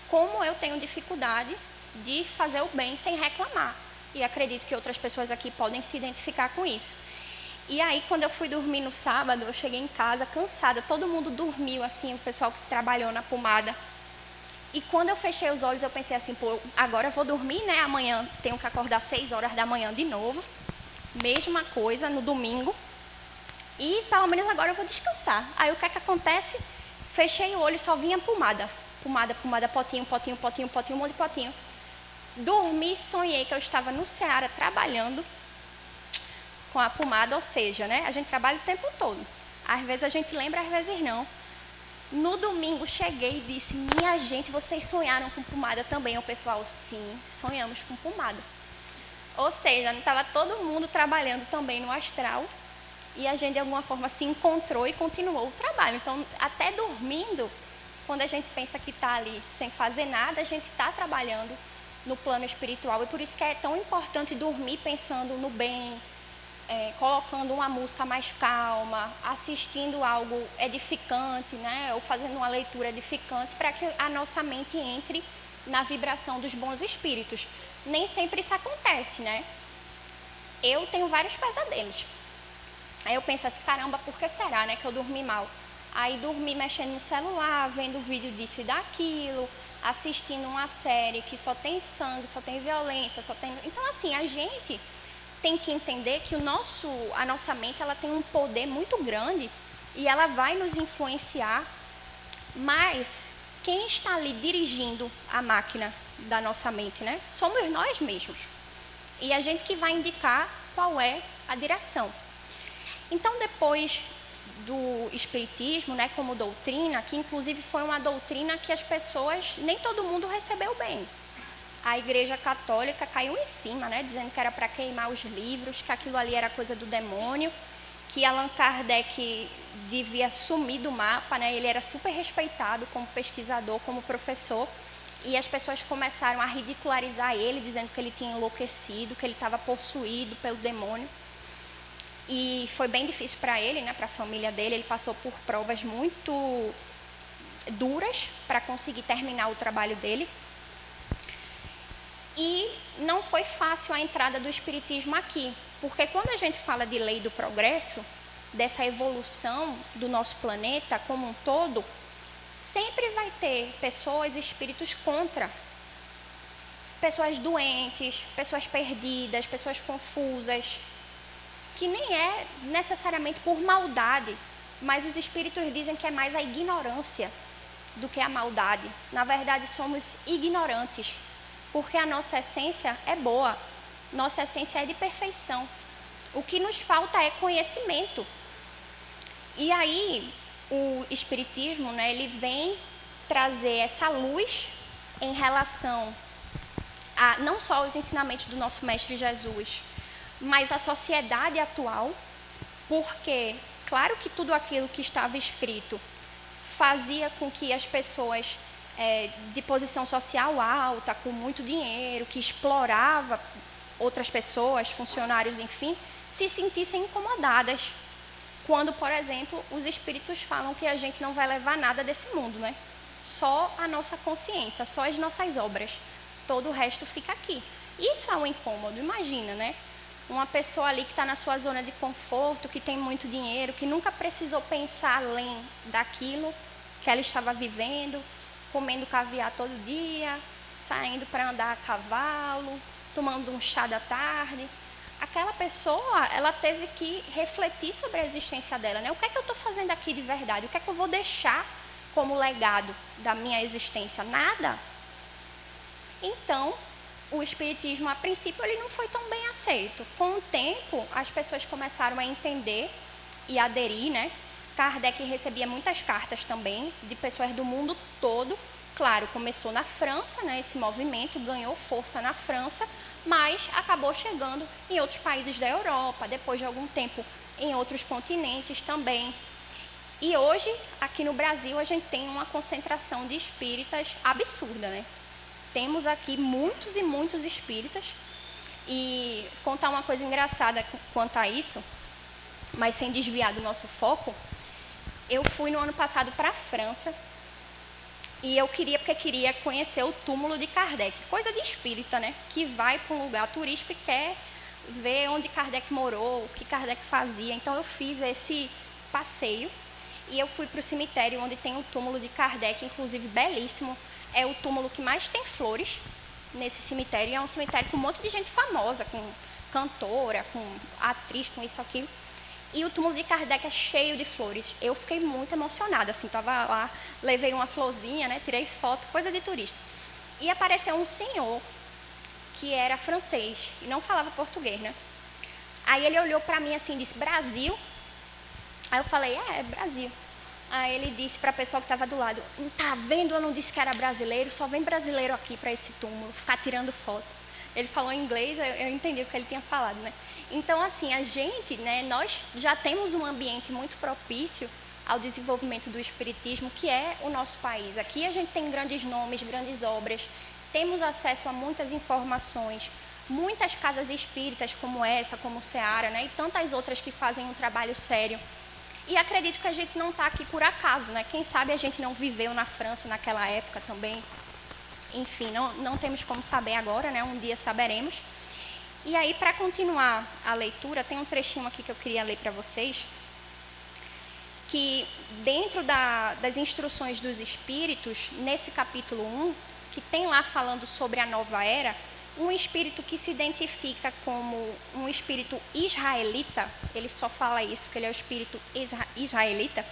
B: como eu tenho dificuldade de fazer o bem sem reclamar. E acredito que outras pessoas aqui podem se identificar com isso. E aí, quando eu fui dormir no sábado, eu cheguei em casa cansada, todo mundo dormiu, assim, o pessoal que trabalhou na pomada. E quando eu fechei os olhos, eu pensei assim, pô, agora eu vou dormir, né? Amanhã tenho que acordar 6 horas da manhã de novo. Mesma coisa, no domingo. E pelo menos agora eu vou descansar. Aí o que é que acontece? Fechei o olho e só vinha pomada. Pomada, pomada, potinho, potinho, potinho, potinho, um monte de potinho. Dormi e sonhei que eu estava no Ceará trabalhando com a pomada, ou seja, né, a gente trabalha o tempo todo. Às vezes a gente lembra, às vezes não. No domingo cheguei e disse, minha gente, vocês sonharam com pomada também? O pessoal, sim, sonhamos com pomada. Ou seja, estava todo mundo trabalhando também no astral e a gente de alguma forma se encontrou e continuou o trabalho. Então, até dormindo, quando a gente pensa que está ali sem fazer nada, a gente está trabalhando no plano espiritual. E por isso que é tão importante dormir pensando no bem, colocando uma música mais calma, assistindo algo edificante, né? Ou fazendo uma leitura edificante para que a nossa mente entre na vibração dos bons espíritos. Nem sempre isso acontece, né? Eu tenho vários pesadelos. Aí eu penso assim, caramba, por que será, né, que eu dormi mal? Aí dormi mexendo no celular, vendo vídeo disso e daquilo, assistindo uma série que só tem sangue, só tem violência, só tem... Então, assim, a gente tem que entender que a nossa mente ela tem um poder muito grande e ela vai nos influenciar, mas quem está ali dirigindo a máquina da nossa mente, né? Somos nós mesmos. E a gente que vai indicar qual é a direção. Então, depois do Espiritismo, né, como doutrina, que inclusive foi uma doutrina que as pessoas, nem todo mundo recebeu bem. a Igreja Católica caiu em cima, né, dizendo que era para queimar os livros, que aquilo ali era coisa do demônio, que Allan Kardec devia sumir do mapa, né, ele era super respeitado como pesquisador, como professor, e as pessoas começaram a ridicularizar ele, dizendo que ele tinha enlouquecido, que ele estava possuído pelo demônio. E foi bem difícil para ele, né, para a família dele, ele passou por provas muito duras para conseguir terminar o trabalho dele. E não foi fácil a entrada do espiritismo aqui, porque quando a gente fala de lei do progresso, dessa evolução do nosso planeta como um todo, sempre vai ter pessoas e espíritos contra. Pessoas doentes, pessoas perdidas, pessoas confusas, que nem é necessariamente por maldade, mas os espíritos dizem que é mais a ignorância do que a maldade. Na verdade, somos ignorantes, porque a nossa essência é boa, nossa essência é de perfeição. O que nos falta é conhecimento. E aí, o espiritismo, né, ele vem trazer essa luz em relação a não só aos ensinamentos do nosso Mestre Jesus, mas a sociedade atual, porque, claro que tudo aquilo que estava escrito fazia com que as pessoas de posição social alta, com muito dinheiro, que explorava outras pessoas, funcionários, enfim, se sentissem incomodadas. Quando, por exemplo, os espíritos falam que a gente não vai levar nada desse mundo, né? Só a nossa consciência, só as nossas obras. Todo o resto fica aqui. Isso é um incômodo, imagina, né? Uma pessoa ali que está na sua zona de conforto, que tem muito dinheiro, que nunca precisou pensar além daquilo que ela estava vivendo, comendo caviar todo dia, saindo para andar a cavalo, tomando um chá da tarde. Aquela pessoa, ela teve que refletir sobre a existência dela, né? O que é que eu estou fazendo aqui de verdade? O que é que eu vou deixar como legado da minha existência? Nada. Então, o espiritismo, a princípio, ele não foi tão bem aceito. Com o tempo, as pessoas começaram a entender e aderir, né? Kardec recebia muitas cartas também de pessoas do mundo todo. Claro, começou na França, né? Esse movimento ganhou força na França, mas acabou chegando em outros países da Europa, depois de algum tempo em outros continentes também. E hoje, aqui no Brasil, a gente tem uma concentração de espíritas absurda, né? Temos aqui muitos e muitos espíritas. E contar uma coisa engraçada quanto a isso, mas sem desviar do nosso foco, eu fui no ano passado para a França e eu queria conhecer o túmulo de Kardec, coisa de espírita, né? Que vai para um lugar turístico e quer ver onde Kardec morou, o que Kardec fazia. Então eu fiz esse passeio e eu fui para o cemitério onde tem o túmulo de Kardec, inclusive belíssimo. É o túmulo que mais tem flores nesse cemitério. E é um cemitério com um monte de gente famosa, com cantora, com atriz, com isso, aquilo. E o túmulo de Kardec é cheio de flores. Eu fiquei muito emocionada, assim, estava lá, levei uma florzinha, né, tirei foto, coisa de turista. E apareceu um senhor que era francês e não falava português, né? Aí ele olhou para mim assim e disse, Brasil? Aí eu falei, é Brasil. Aí ele disse para a pessoa que estava do lado, tá vendo, eu não disse que era brasileiro, só vem brasileiro aqui para esse túmulo, ficar tirando foto. Ele falou em inglês, eu entendi o que ele tinha falado, né? Então, assim, a gente, né, nós já temos um ambiente muito propício ao desenvolvimento do espiritismo, que é o nosso país. Aqui a gente tem grandes nomes, grandes obras, temos acesso a muitas informações, muitas casas espíritas como essa, como o Seara, né, e tantas outras que fazem um trabalho sério. E acredito que a gente não está aqui por acaso, né? Quem sabe a gente não viveu na França naquela época também. Enfim, não temos como saber agora, né? Um dia saberemos. E aí, para continuar a leitura, tem um trechinho aqui que eu queria ler para vocês, que dentro das instruções dos espíritos, nesse capítulo 1, que tem lá falando sobre a nova era, um espírito que se identifica como um espírito israelita, ele só fala isso, que ele é o espírito israelita,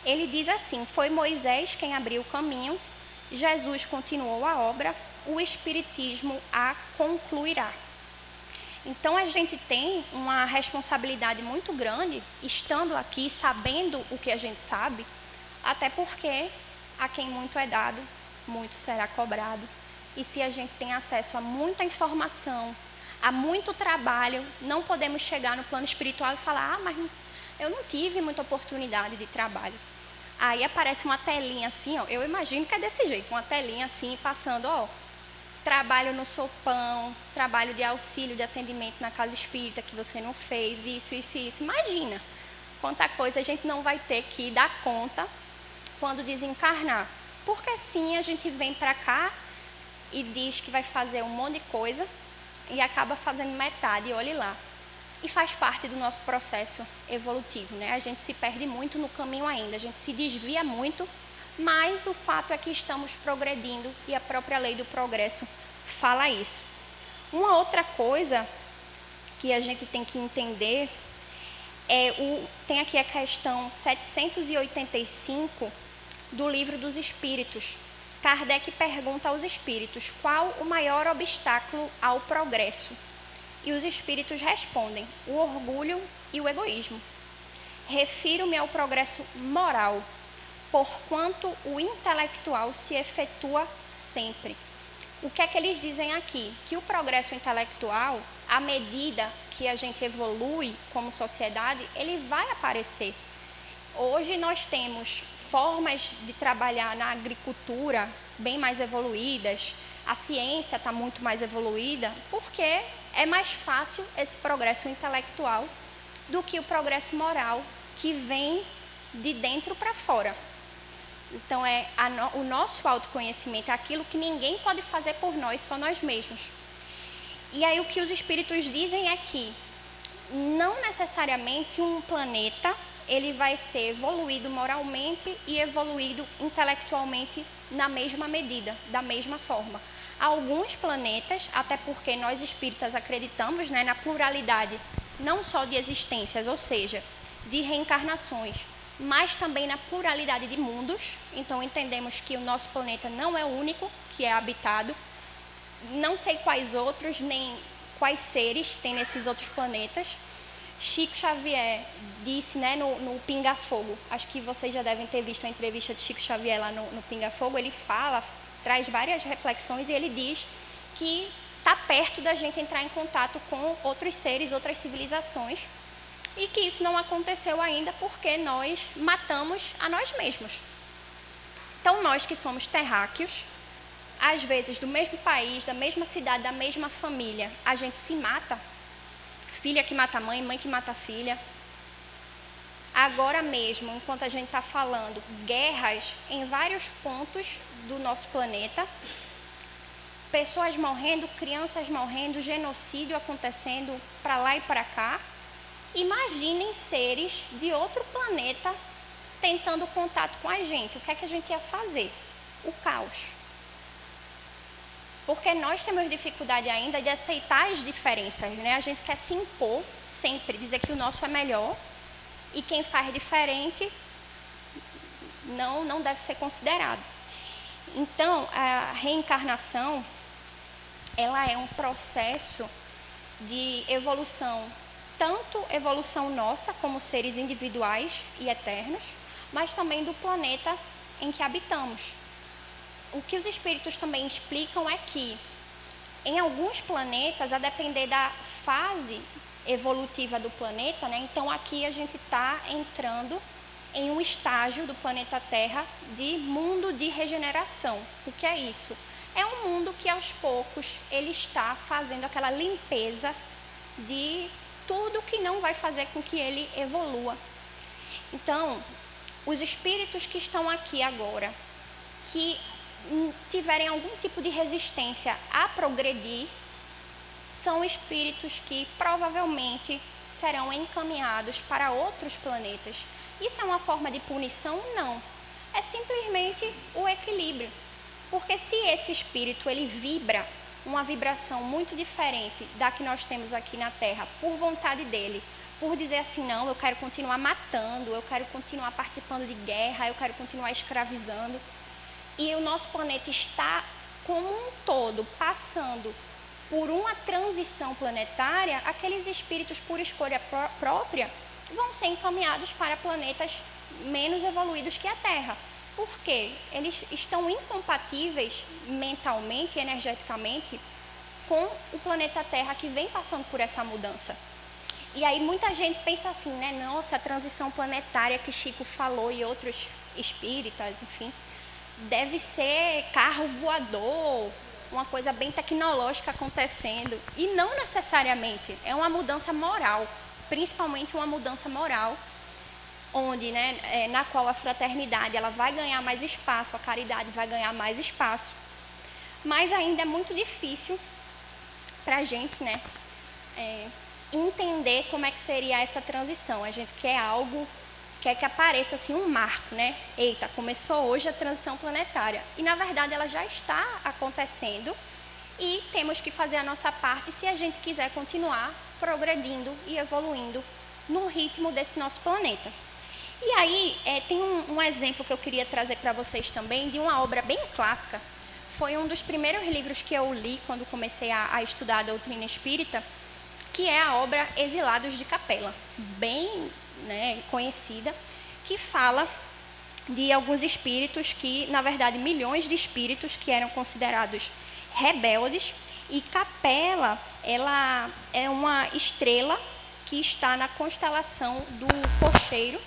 B: ele diz assim, foi Moisés quem abriu o caminho, Jesus continuou a obra, o espiritismo a concluirá. Então, a gente tem uma responsabilidade muito grande, estando aqui, sabendo o que a gente sabe, até porque a quem muito é dado, muito será cobrado. e se a gente tem acesso a muita informação, a muito trabalho, não podemos chegar no plano espiritual e falar, mas eu não tive muita oportunidade de trabalho. Aí aparece uma telinha assim, ó, eu imagino que é desse jeito, uma telinha assim, passando, ó, trabalho no sopão, trabalho de auxílio, de atendimento na casa espírita que você não fez, isso. Imagina quanta coisa a gente não vai ter que dar conta quando desencarnar. Porque sim, a gente vem para cá e diz que vai fazer um monte de coisa e acaba fazendo metade, olhe lá. E faz parte do nosso processo evolutivo, né? A gente se perde muito no caminho ainda, a gente se desvia muito, mas o fato é que estamos progredindo e a própria lei do progresso fala isso. Uma outra coisa que a gente tem que entender tem aqui a questão 785 do Livro dos Espíritos. Kardec pergunta aos espíritos qual o maior obstáculo ao progresso. E os espíritos respondem, o orgulho e o egoísmo. Refiro-me ao progresso moral, porquanto o intelectual se efetua sempre. O que é que eles dizem aqui? Que o progresso intelectual, à medida que a gente evolui como sociedade, ele vai aparecer. Hoje nós temos formas de trabalhar na agricultura bem mais evoluídas, a ciência está muito mais evoluída, porque é mais fácil esse progresso intelectual do que o progresso moral, que vem de dentro para fora. Então, o nosso autoconhecimento, é aquilo que ninguém pode fazer por nós, só nós mesmos. E aí o que os espíritos dizem é que não necessariamente um planeta ele vai ser evoluído moralmente e evoluído intelectualmente na mesma medida, da mesma forma. Alguns planetas, até porque nós espíritas acreditamos, né, na pluralidade não só de existências, ou seja, de reencarnações, mas também na pluralidade de mundos. Então entendemos que o nosso planeta não é o único que é habitado. Não sei quais outros, nem quais seres tem nesses outros planetas. Chico Xavier disse, né, no Pinga Fogo, acho que vocês já devem ter visto a entrevista de Chico Xavier lá no Pinga Fogo, ele fala, traz várias reflexões e ele diz que está perto da gente entrar em contato com outros seres, outras civilizações, e que isso não aconteceu ainda porque nós matamos a nós mesmos. Então nós que somos terráqueos, às vezes do mesmo país, da mesma cidade, da mesma família, a gente se mata. Filha que mata a mãe, mãe que mata a filha. Agora mesmo, enquanto a gente está falando, guerras em vários pontos do nosso planeta, pessoas morrendo, crianças morrendo, genocídio acontecendo para lá e para cá. Imaginem seres de outro planeta tentando contato com a gente. O que é que a gente ia fazer? O caos. Porque nós temos dificuldade ainda de aceitar as diferenças, né? A gente quer se impor sempre, dizer que o nosso é melhor e quem faz diferente não deve ser considerado. Então, a reencarnação, ela é um processo de evolução, tanto evolução nossa como seres individuais e eternos, mas também do planeta em que habitamos. O que os espíritos também explicam é que, em alguns planetas, a depender da fase evolutiva do planeta, né, então aqui a gente está entrando em um estágio do planeta Terra de mundo de regeneração. O que é isso? É um mundo que, aos poucos, ele está fazendo aquela limpeza de tudo que não vai fazer com que ele evolua. Então, os espíritos que estão aqui agora, que tiverem algum tipo de resistência a progredir, são espíritos que provavelmente serão encaminhados para outros planetas. Isso é uma forma de punição? Não. É simplesmente o equilíbrio. Porque se esse espírito ele vibra uma vibração muito diferente da que nós temos aqui na Terra, por vontade dele, por dizer assim, não, eu quero continuar matando, eu quero continuar participando de guerra, eu quero continuar escravizando, e o nosso planeta está, como um todo, passando por uma transição planetária, aqueles espíritos, por escolha própria, vão ser encaminhados para planetas menos evoluídos que a Terra. Por quê? Eles estão incompatíveis mentalmente e energeticamente com o planeta Terra que vem passando por essa mudança. E aí muita gente pensa assim, né? Nossa, a transição planetária que Chico falou e outros espíritas, enfim, deve ser carro voador, uma coisa bem tecnológica acontecendo. E não necessariamente, é uma mudança moral, principalmente uma mudança moral, onde, né, na qual a fraternidade ela vai ganhar mais espaço, a caridade vai ganhar mais espaço. Mas ainda é muito difícil para a gente, né, entender como é que seria essa transição. A gente quer algo, quer que apareça assim um marco, né? Eita, começou hoje a transição planetária. E na verdade ela já está acontecendo e temos que fazer a nossa parte se a gente quiser continuar progredindo e evoluindo no ritmo desse nosso planeta. E aí tem um exemplo que eu queria trazer para vocês também de uma obra bem clássica. Foi um dos primeiros livros que eu li quando comecei a estudar a doutrina espírita, que é a obra Exilados de Capela, bem, né, conhecida, que fala de alguns espíritos que, na verdade, milhões de espíritos que eram considerados rebeldes, e Capela, ela é uma estrela que está na constelação do Cocheiro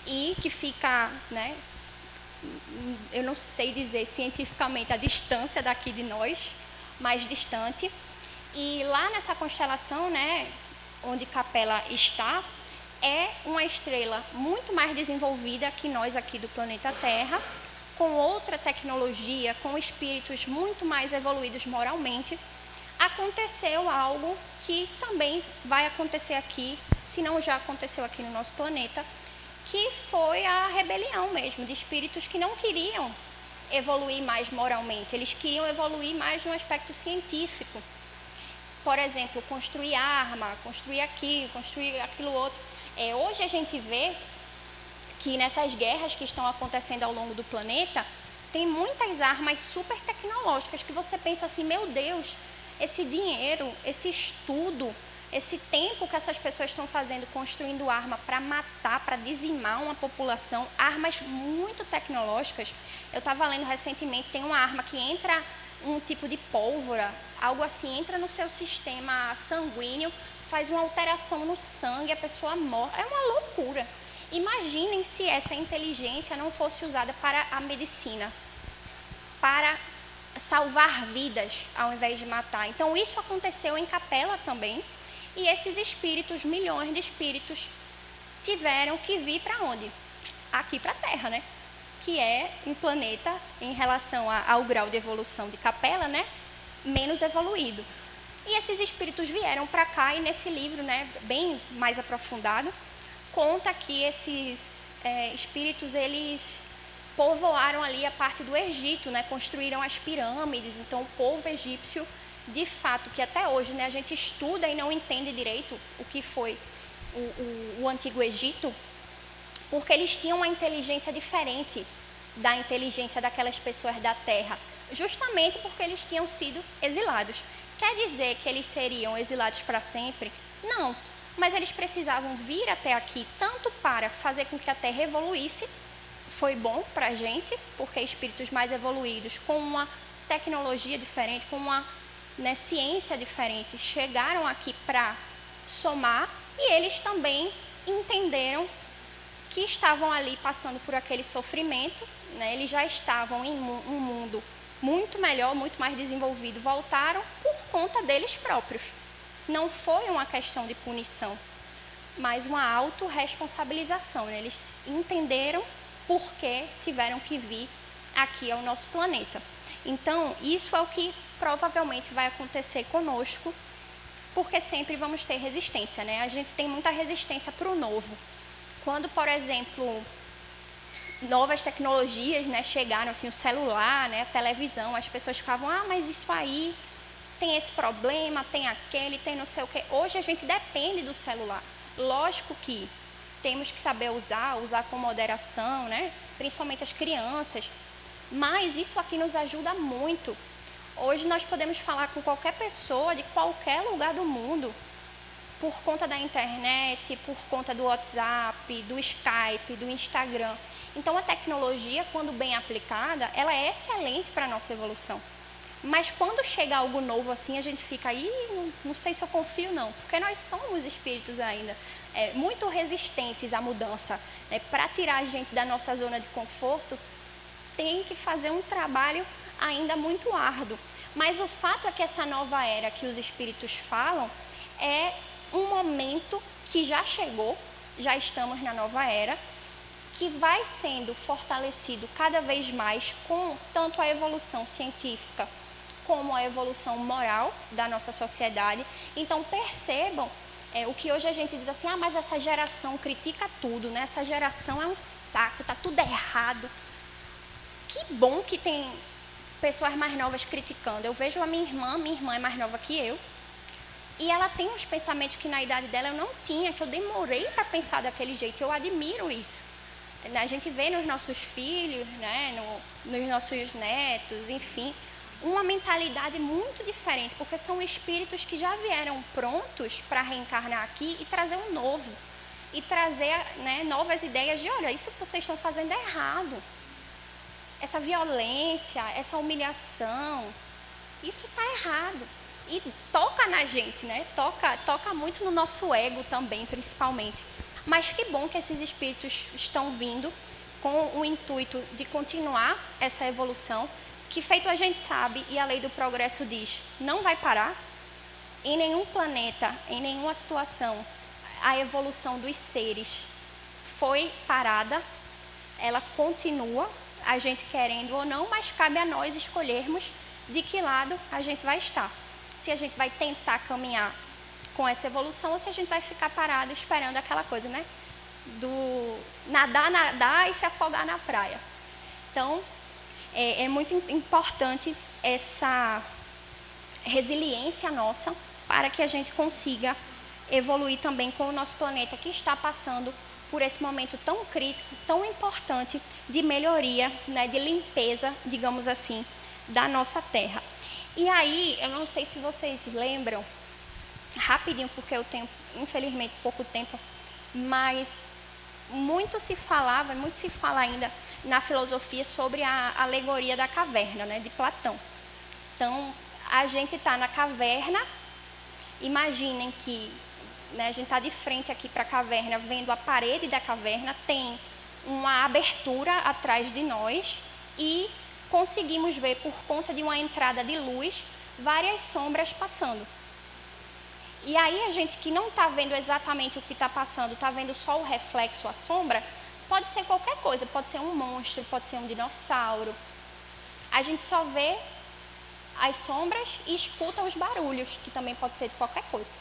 B: e que fica, né, eu não sei dizer cientificamente a distância daqui de nós, mais distante. E lá nessa constelação, né, onde Capela está, é uma estrela muito mais desenvolvida que nós aqui do planeta Terra, com outra tecnologia, com espíritos muito mais evoluídos moralmente. Aconteceu algo que também vai acontecer aqui, se não já aconteceu aqui no nosso planeta, que foi a rebelião mesmo, de espíritos que não queriam evoluir mais moralmente, eles queriam evoluir mais no aspecto científico. Por exemplo, construir arma, construir aquilo, construir aquilo outro. Hoje a gente vê que nessas guerras que estão acontecendo ao longo do planeta, tem muitas armas super tecnológicas que você pensa assim, meu Deus, esse dinheiro, esse estudo, esse tempo que essas pessoas estão fazendo construindo arma para matar, para dizimar uma população, armas muito tecnológicas. Eu estava lendo recentemente, tem uma arma que entra um tipo de pólvora, algo assim, entra no seu sistema sanguíneo, faz uma alteração no sangue, a pessoa morre. É uma loucura. Imaginem se essa inteligência não fosse usada para a medicina, para salvar vidas ao invés de matar. Então isso aconteceu em Capela também, e esses espíritos, milhões de espíritos, tiveram que vir para onde? Aqui para a Terra, né? Que é um planeta, em relação ao grau de evolução de Capela, né, menos evoluído. E esses espíritos vieram para cá, e nesse livro, né, bem mais aprofundado, conta que esses espíritos, eles povoaram ali a parte do Egito, né, construíram as pirâmides. Então, o povo egípcio, de fato, que até hoje, né, a gente estuda e não entende direito o que foi o Antigo Egito, porque eles tinham uma inteligência diferente da inteligência daquelas pessoas da Terra, justamente porque eles tinham sido exilados. Quer dizer que eles seriam exilados para sempre? Não, mas eles precisavam vir até aqui, tanto para fazer com que a Terra evoluísse, foi bom para a gente, porque espíritos mais evoluídos, com uma tecnologia diferente, com uma, né, ciência diferente, chegaram aqui para somar, e eles também entenderam que estavam ali passando por aquele sofrimento, né? Eles já estavam em um mundo muito melhor, muito mais desenvolvido, voltaram por conta deles próprios. Não foi uma questão de punição, mas uma autorresponsabilização, né? Eles entenderam por que tiveram que vir aqui ao nosso planeta. Então, isso é o que provavelmente vai acontecer conosco, porque sempre vamos ter resistência, né? A gente tem muita resistência para o novo. Quando, por exemplo, novas tecnologias, né, chegaram, assim, o celular, né, a televisão, as pessoas ficavam, mas isso aí tem esse problema, tem aquele, tem não sei o quê. Hoje a gente depende do celular. Lógico que temos que saber usar com moderação, né, principalmente as crianças, mas isso aqui nos ajuda muito. Hoje nós podemos falar com qualquer pessoa de qualquer lugar do mundo, por conta da internet, por conta do WhatsApp, do Skype, do Instagram. Então, a tecnologia, quando bem aplicada, ela é excelente para a nossa evolução. Mas quando chega algo novo assim, a gente fica aí, não sei se eu confio não, porque nós somos espíritos ainda muito resistentes à mudança. Para tirar a gente da nossa zona de conforto, tem que fazer um trabalho ainda muito árduo. Mas o fato é que essa nova era que os espíritos falam é um momento que já chegou, já estamos na nova era, que vai sendo fortalecido cada vez mais com tanto a evolução científica como a evolução moral da nossa sociedade. Então, percebam o que hoje a gente diz assim, mas essa geração critica tudo, né? Essa geração é um saco, está tudo errado. Que bom que tem pessoas mais novas criticando. Eu vejo a minha irmã é mais nova que eu, e ela tem uns pensamentos que na idade dela eu não tinha, que eu demorei para pensar daquele jeito. Eu admiro isso. A gente vê nos nossos filhos, né, nos nossos netos, enfim, uma mentalidade muito diferente, porque são espíritos que já vieram prontos para reencarnar aqui e trazer um novo, e trazer, né, novas ideias de, olha, isso que vocês estão fazendo é errado. Essa violência, essa humilhação, isso está errado. E toca na gente, né? Toca muito no nosso ego também, principalmente. Mas que bom que esses espíritos estão vindo com o intuito de continuar essa evolução, que feito a gente sabe, e a lei do progresso diz, não vai parar. Em nenhum planeta, em nenhuma situação, a evolução dos seres foi parada, ela continua, a gente querendo ou não, mas cabe a nós escolhermos de que lado a gente vai estar. Se a gente vai tentar caminhar com essa evolução ou se a gente vai ficar parado esperando aquela coisa, né? Do nadar e se afogar na praia. Então, é muito importante essa resiliência nossa para que a gente consiga evoluir também com o nosso planeta que está passando por esse momento tão crítico, tão importante de melhoria, né, de limpeza, digamos assim, da nossa Terra. E aí, eu não sei se vocês lembram, rapidinho, porque eu tenho, infelizmente, pouco tempo, mas muito se fala ainda na filosofia sobre a alegoria da caverna, né, de Platão. Então, a gente está na caverna, imaginem que, né, a gente está de frente aqui para a caverna, vendo a parede da caverna, tem uma abertura atrás de nós e conseguimos ver, por conta de uma entrada de luz, várias sombras passando. E aí a gente que não está vendo exatamente o que está passando, está vendo só o reflexo, a sombra, pode ser qualquer coisa, pode ser um monstro, pode ser um dinossauro. A gente só vê as sombras e escuta os barulhos, que também pode ser de qualquer coisa.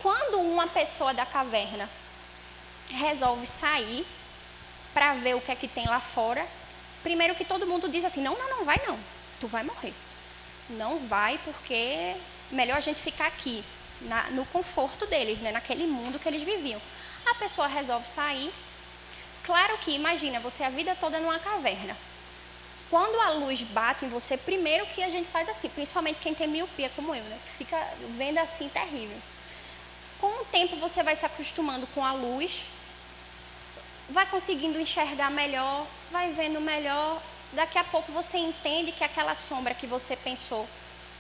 B: Quando uma pessoa da caverna resolve sair para ver o que é que tem lá fora, primeiro que todo mundo diz assim, não vai não, tu vai morrer. Não vai porque melhor a gente ficar aqui, no conforto deles, né, naquele mundo que eles viviam. A pessoa resolve sair, claro que imagina, você a vida toda numa caverna. Quando a luz bate em você, primeiro que a gente faz assim, principalmente quem tem miopia como eu, né, que fica vendo assim terrível. Com o tempo você vai se acostumando com a luz, vai conseguindo enxergar melhor, vai vendo melhor. Daqui a pouco você entende que aquela sombra que você pensou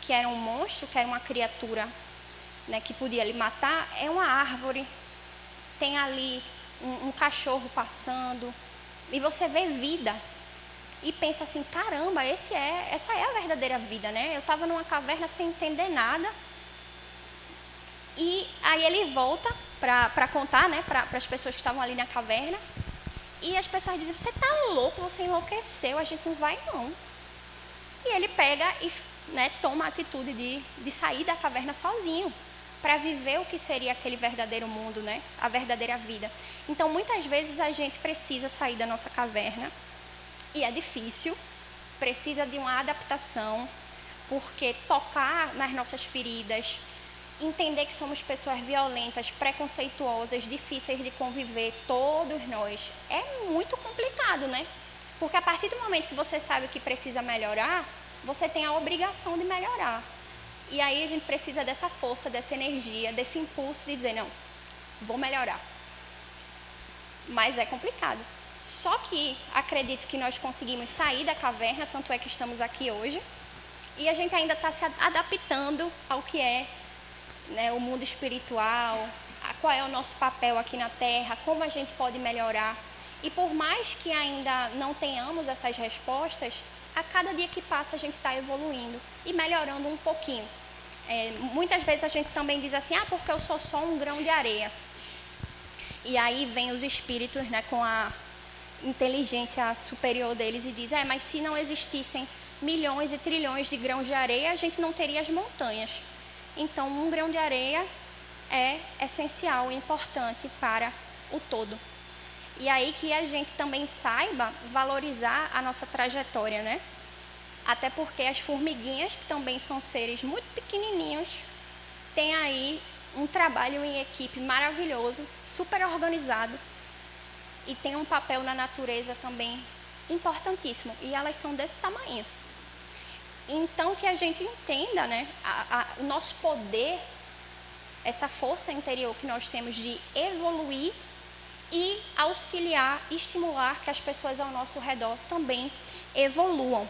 B: que era um monstro, que era uma criatura, né, que podia lhe matar, é uma árvore. Tem ali um cachorro passando e você vê vida. E pensa assim, caramba, essa é a verdadeira vida, né? Eu estava numa caverna sem entender nada. E aí ele volta para contar, né, para as pessoas que estavam ali na caverna. E as pessoas dizem, você está louco, você enlouqueceu, a gente não vai não. E ele pega e, né, toma a atitude de sair da caverna sozinho, para viver o que seria aquele verdadeiro mundo, né, a verdadeira vida. Então, muitas vezes a gente precisa sair da nossa caverna, e é difícil, precisa de uma adaptação, porque tocar nas nossas feridas, entender que somos pessoas violentas, preconceituosas, difíceis de conviver, todos nós, é muito complicado, né? Porque a partir do momento que você sabe o que precisa melhorar, você tem a obrigação de melhorar. E aí a gente precisa dessa força, dessa energia, desse impulso de dizer, não, vou melhorar. Mas é complicado. Só que acredito que nós conseguimos sair da caverna, tanto é que estamos aqui hoje, e a gente ainda está se adaptando ao que é, né, o mundo espiritual, qual é o nosso papel aqui na Terra, como a gente pode melhorar. E por mais que ainda não tenhamos essas respostas, a cada dia que passa a gente está evoluindo e melhorando um pouquinho. Muitas vezes a gente também diz assim, porque eu sou só um grão de areia. E aí vem os espíritos, né, com a inteligência superior deles e diz, mas se não existissem milhões e trilhões de grãos de areia, a gente não teria as montanhas. Então, um grão de areia é essencial e importante para o todo. E aí que a gente também saiba valorizar a nossa trajetória, né? Até porque as formiguinhas, que também são seres muito pequenininhos, têm aí um trabalho em equipe maravilhoso, super organizado, e tem um papel na natureza também importantíssimo, e elas são desse tamanho. Então, que a gente entenda, né, o nosso poder, essa força interior que nós temos de evoluir e auxiliar, estimular que as pessoas ao nosso redor também evoluam.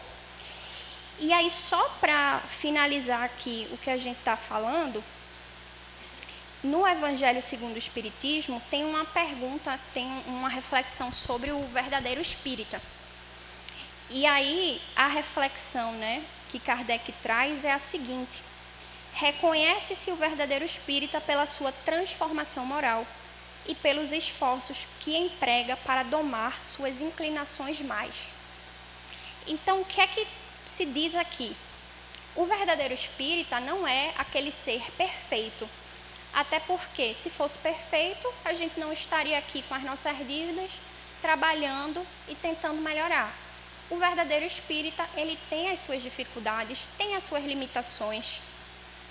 B: E aí, só para finalizar aqui o que a gente está falando, no Evangelho segundo o Espiritismo, tem uma pergunta, tem uma reflexão sobre o verdadeiro espírita. E aí, a reflexão, né, que Kardec traz é a seguinte: reconhece-se o verdadeiro espírita pela sua transformação moral e pelos esforços que emprega para domar suas inclinações mais. Então, o que é que se diz aqui? O verdadeiro espírita não é aquele ser perfeito. Até porque, se fosse perfeito, a gente não estaria aqui com as nossas dívidas, trabalhando e tentando melhorar. O verdadeiro espírita, ele tem as suas dificuldades, tem as suas limitações,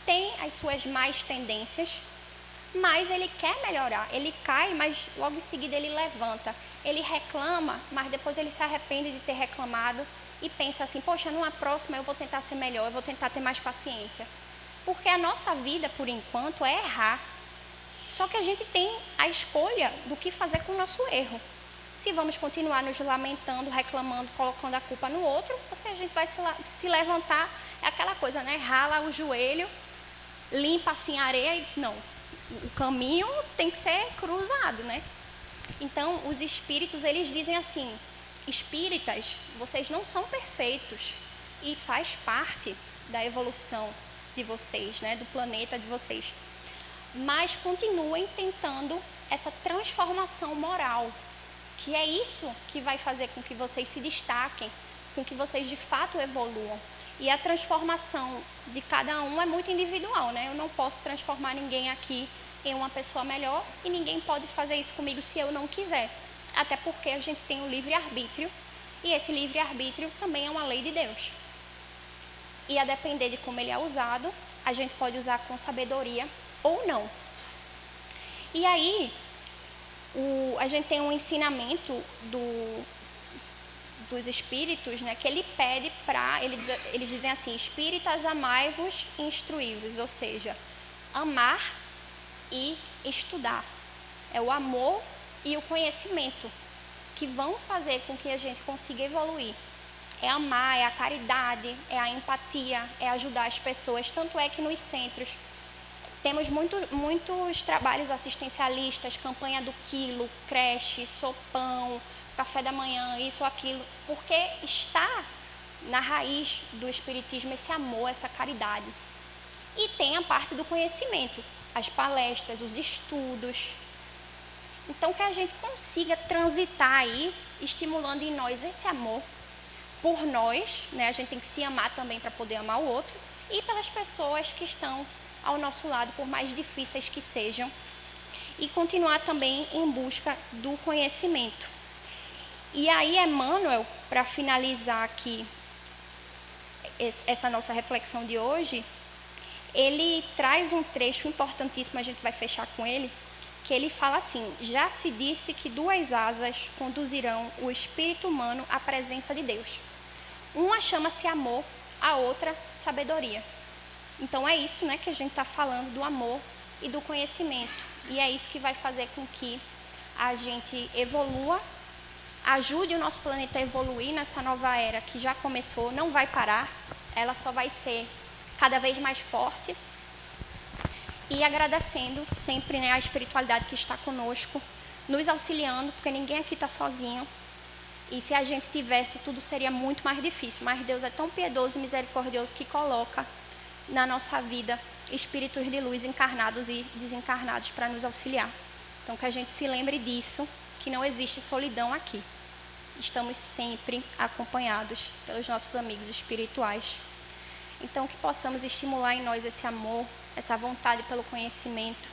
B: tem as suas más tendências, mas ele quer melhorar. Ele cai, mas logo em seguida ele levanta. Ele reclama, mas depois ele se arrepende de ter reclamado e pensa assim, poxa, numa próxima eu vou tentar ser melhor, eu vou tentar ter mais paciência. Porque a nossa vida, por enquanto, é errar. Só que a gente tem a escolha do que fazer com o nosso erro. Se vamos continuar nos lamentando, reclamando, colocando a culpa no outro, ou se a gente vai se levantar, é aquela coisa, né? Rala o joelho, limpa assim a areia e diz, não, o caminho tem que ser cruzado, né? Então, os espíritos, eles dizem assim, espíritas, vocês não são perfeitos e faz parte da evolução de vocês, né, do planeta de vocês. Mas continuem tentando essa transformação moral, que é isso que vai fazer com que vocês se destaquem, com que vocês de fato evoluam. E a transformação de cada um é muito individual, né? Eu não posso transformar ninguém aqui em uma pessoa melhor e ninguém pode fazer isso comigo se eu não quiser. Até porque a gente tem o livre-arbítrio e esse livre-arbítrio também é uma lei de Deus. E a depender de como ele é usado, a gente pode usar com sabedoria ou não. E aí, a gente tem um ensinamento dos espíritos, né, que ele pede para, eles dizem assim, espíritas, amai-vos e instruí-vos, ou seja, amar e estudar. É o amor e o conhecimento que vão fazer com que a gente consiga evoluir. É amar, é a caridade, é a empatia, é ajudar as pessoas. Tanto é que nos centros temos muitos trabalhos assistencialistas, campanha do quilo, creche, sopão, café da manhã, isso ou aquilo, porque está na raiz do espiritismo esse amor, essa caridade. E tem a parte do conhecimento, as palestras, os estudos. Então, que a gente consiga transitar aí, estimulando em nós esse amor por nós, né? A gente tem que se amar também para poder amar o outro, e pelas pessoas que estão ao nosso lado, por mais difíceis que sejam, e continuar também em busca do conhecimento. E aí, Emmanuel, para finalizar aqui essa nossa reflexão de hoje, ele traz um trecho importantíssimo, a gente vai fechar com ele, que ele fala assim: já se disse que 2 asas conduzirão o espírito humano à presença de Deus. Uma chama-se amor, a outra sabedoria. Então é isso, né, que a gente está falando do amor e do conhecimento. E é isso que vai fazer com que a gente evolua ajude o nosso planeta a evoluir nessa nova era que já começou, não vai parar, ela só vai ser cada vez mais forte. E agradecendo sempre, né, a espiritualidade que está conosco, nos auxiliando, porque ninguém aqui está sozinho. E se a gente tivesse, tudo seria muito mais difícil. Mas Deus é tão piedoso e misericordioso que coloca na nossa vida espíritos de luz encarnados e desencarnados para nos auxiliar. Então, que a gente se lembre disso, que não existe solidão aqui. Estamos sempre acompanhados pelos nossos amigos espirituais. Então, que possamos estimular em nós esse amor, essa vontade pelo conhecimento,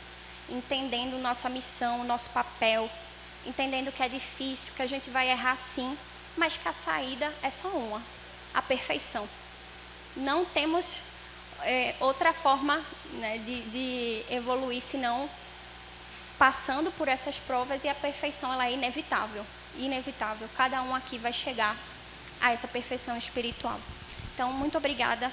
B: entendendo nossa missão, nosso papel, entendendo que é difícil, que a gente vai errar sim, mas que a saída é só uma, a perfeição. Não temos outra forma, né, de evoluir, senão passando por essas provas, e a perfeição ela é inevitável, inevitável. Cada um aqui vai chegar a essa perfeição espiritual. Então, muito obrigada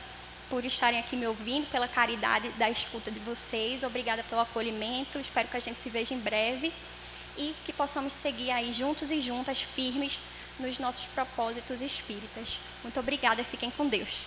B: por estarem aqui me ouvindo, pela caridade da escuta de vocês, obrigada pelo acolhimento, espero que a gente se veja em breve e que possamos seguir aí juntos e juntas, firmes nos nossos propósitos espíritas. Muito obrigada e fiquem com Deus.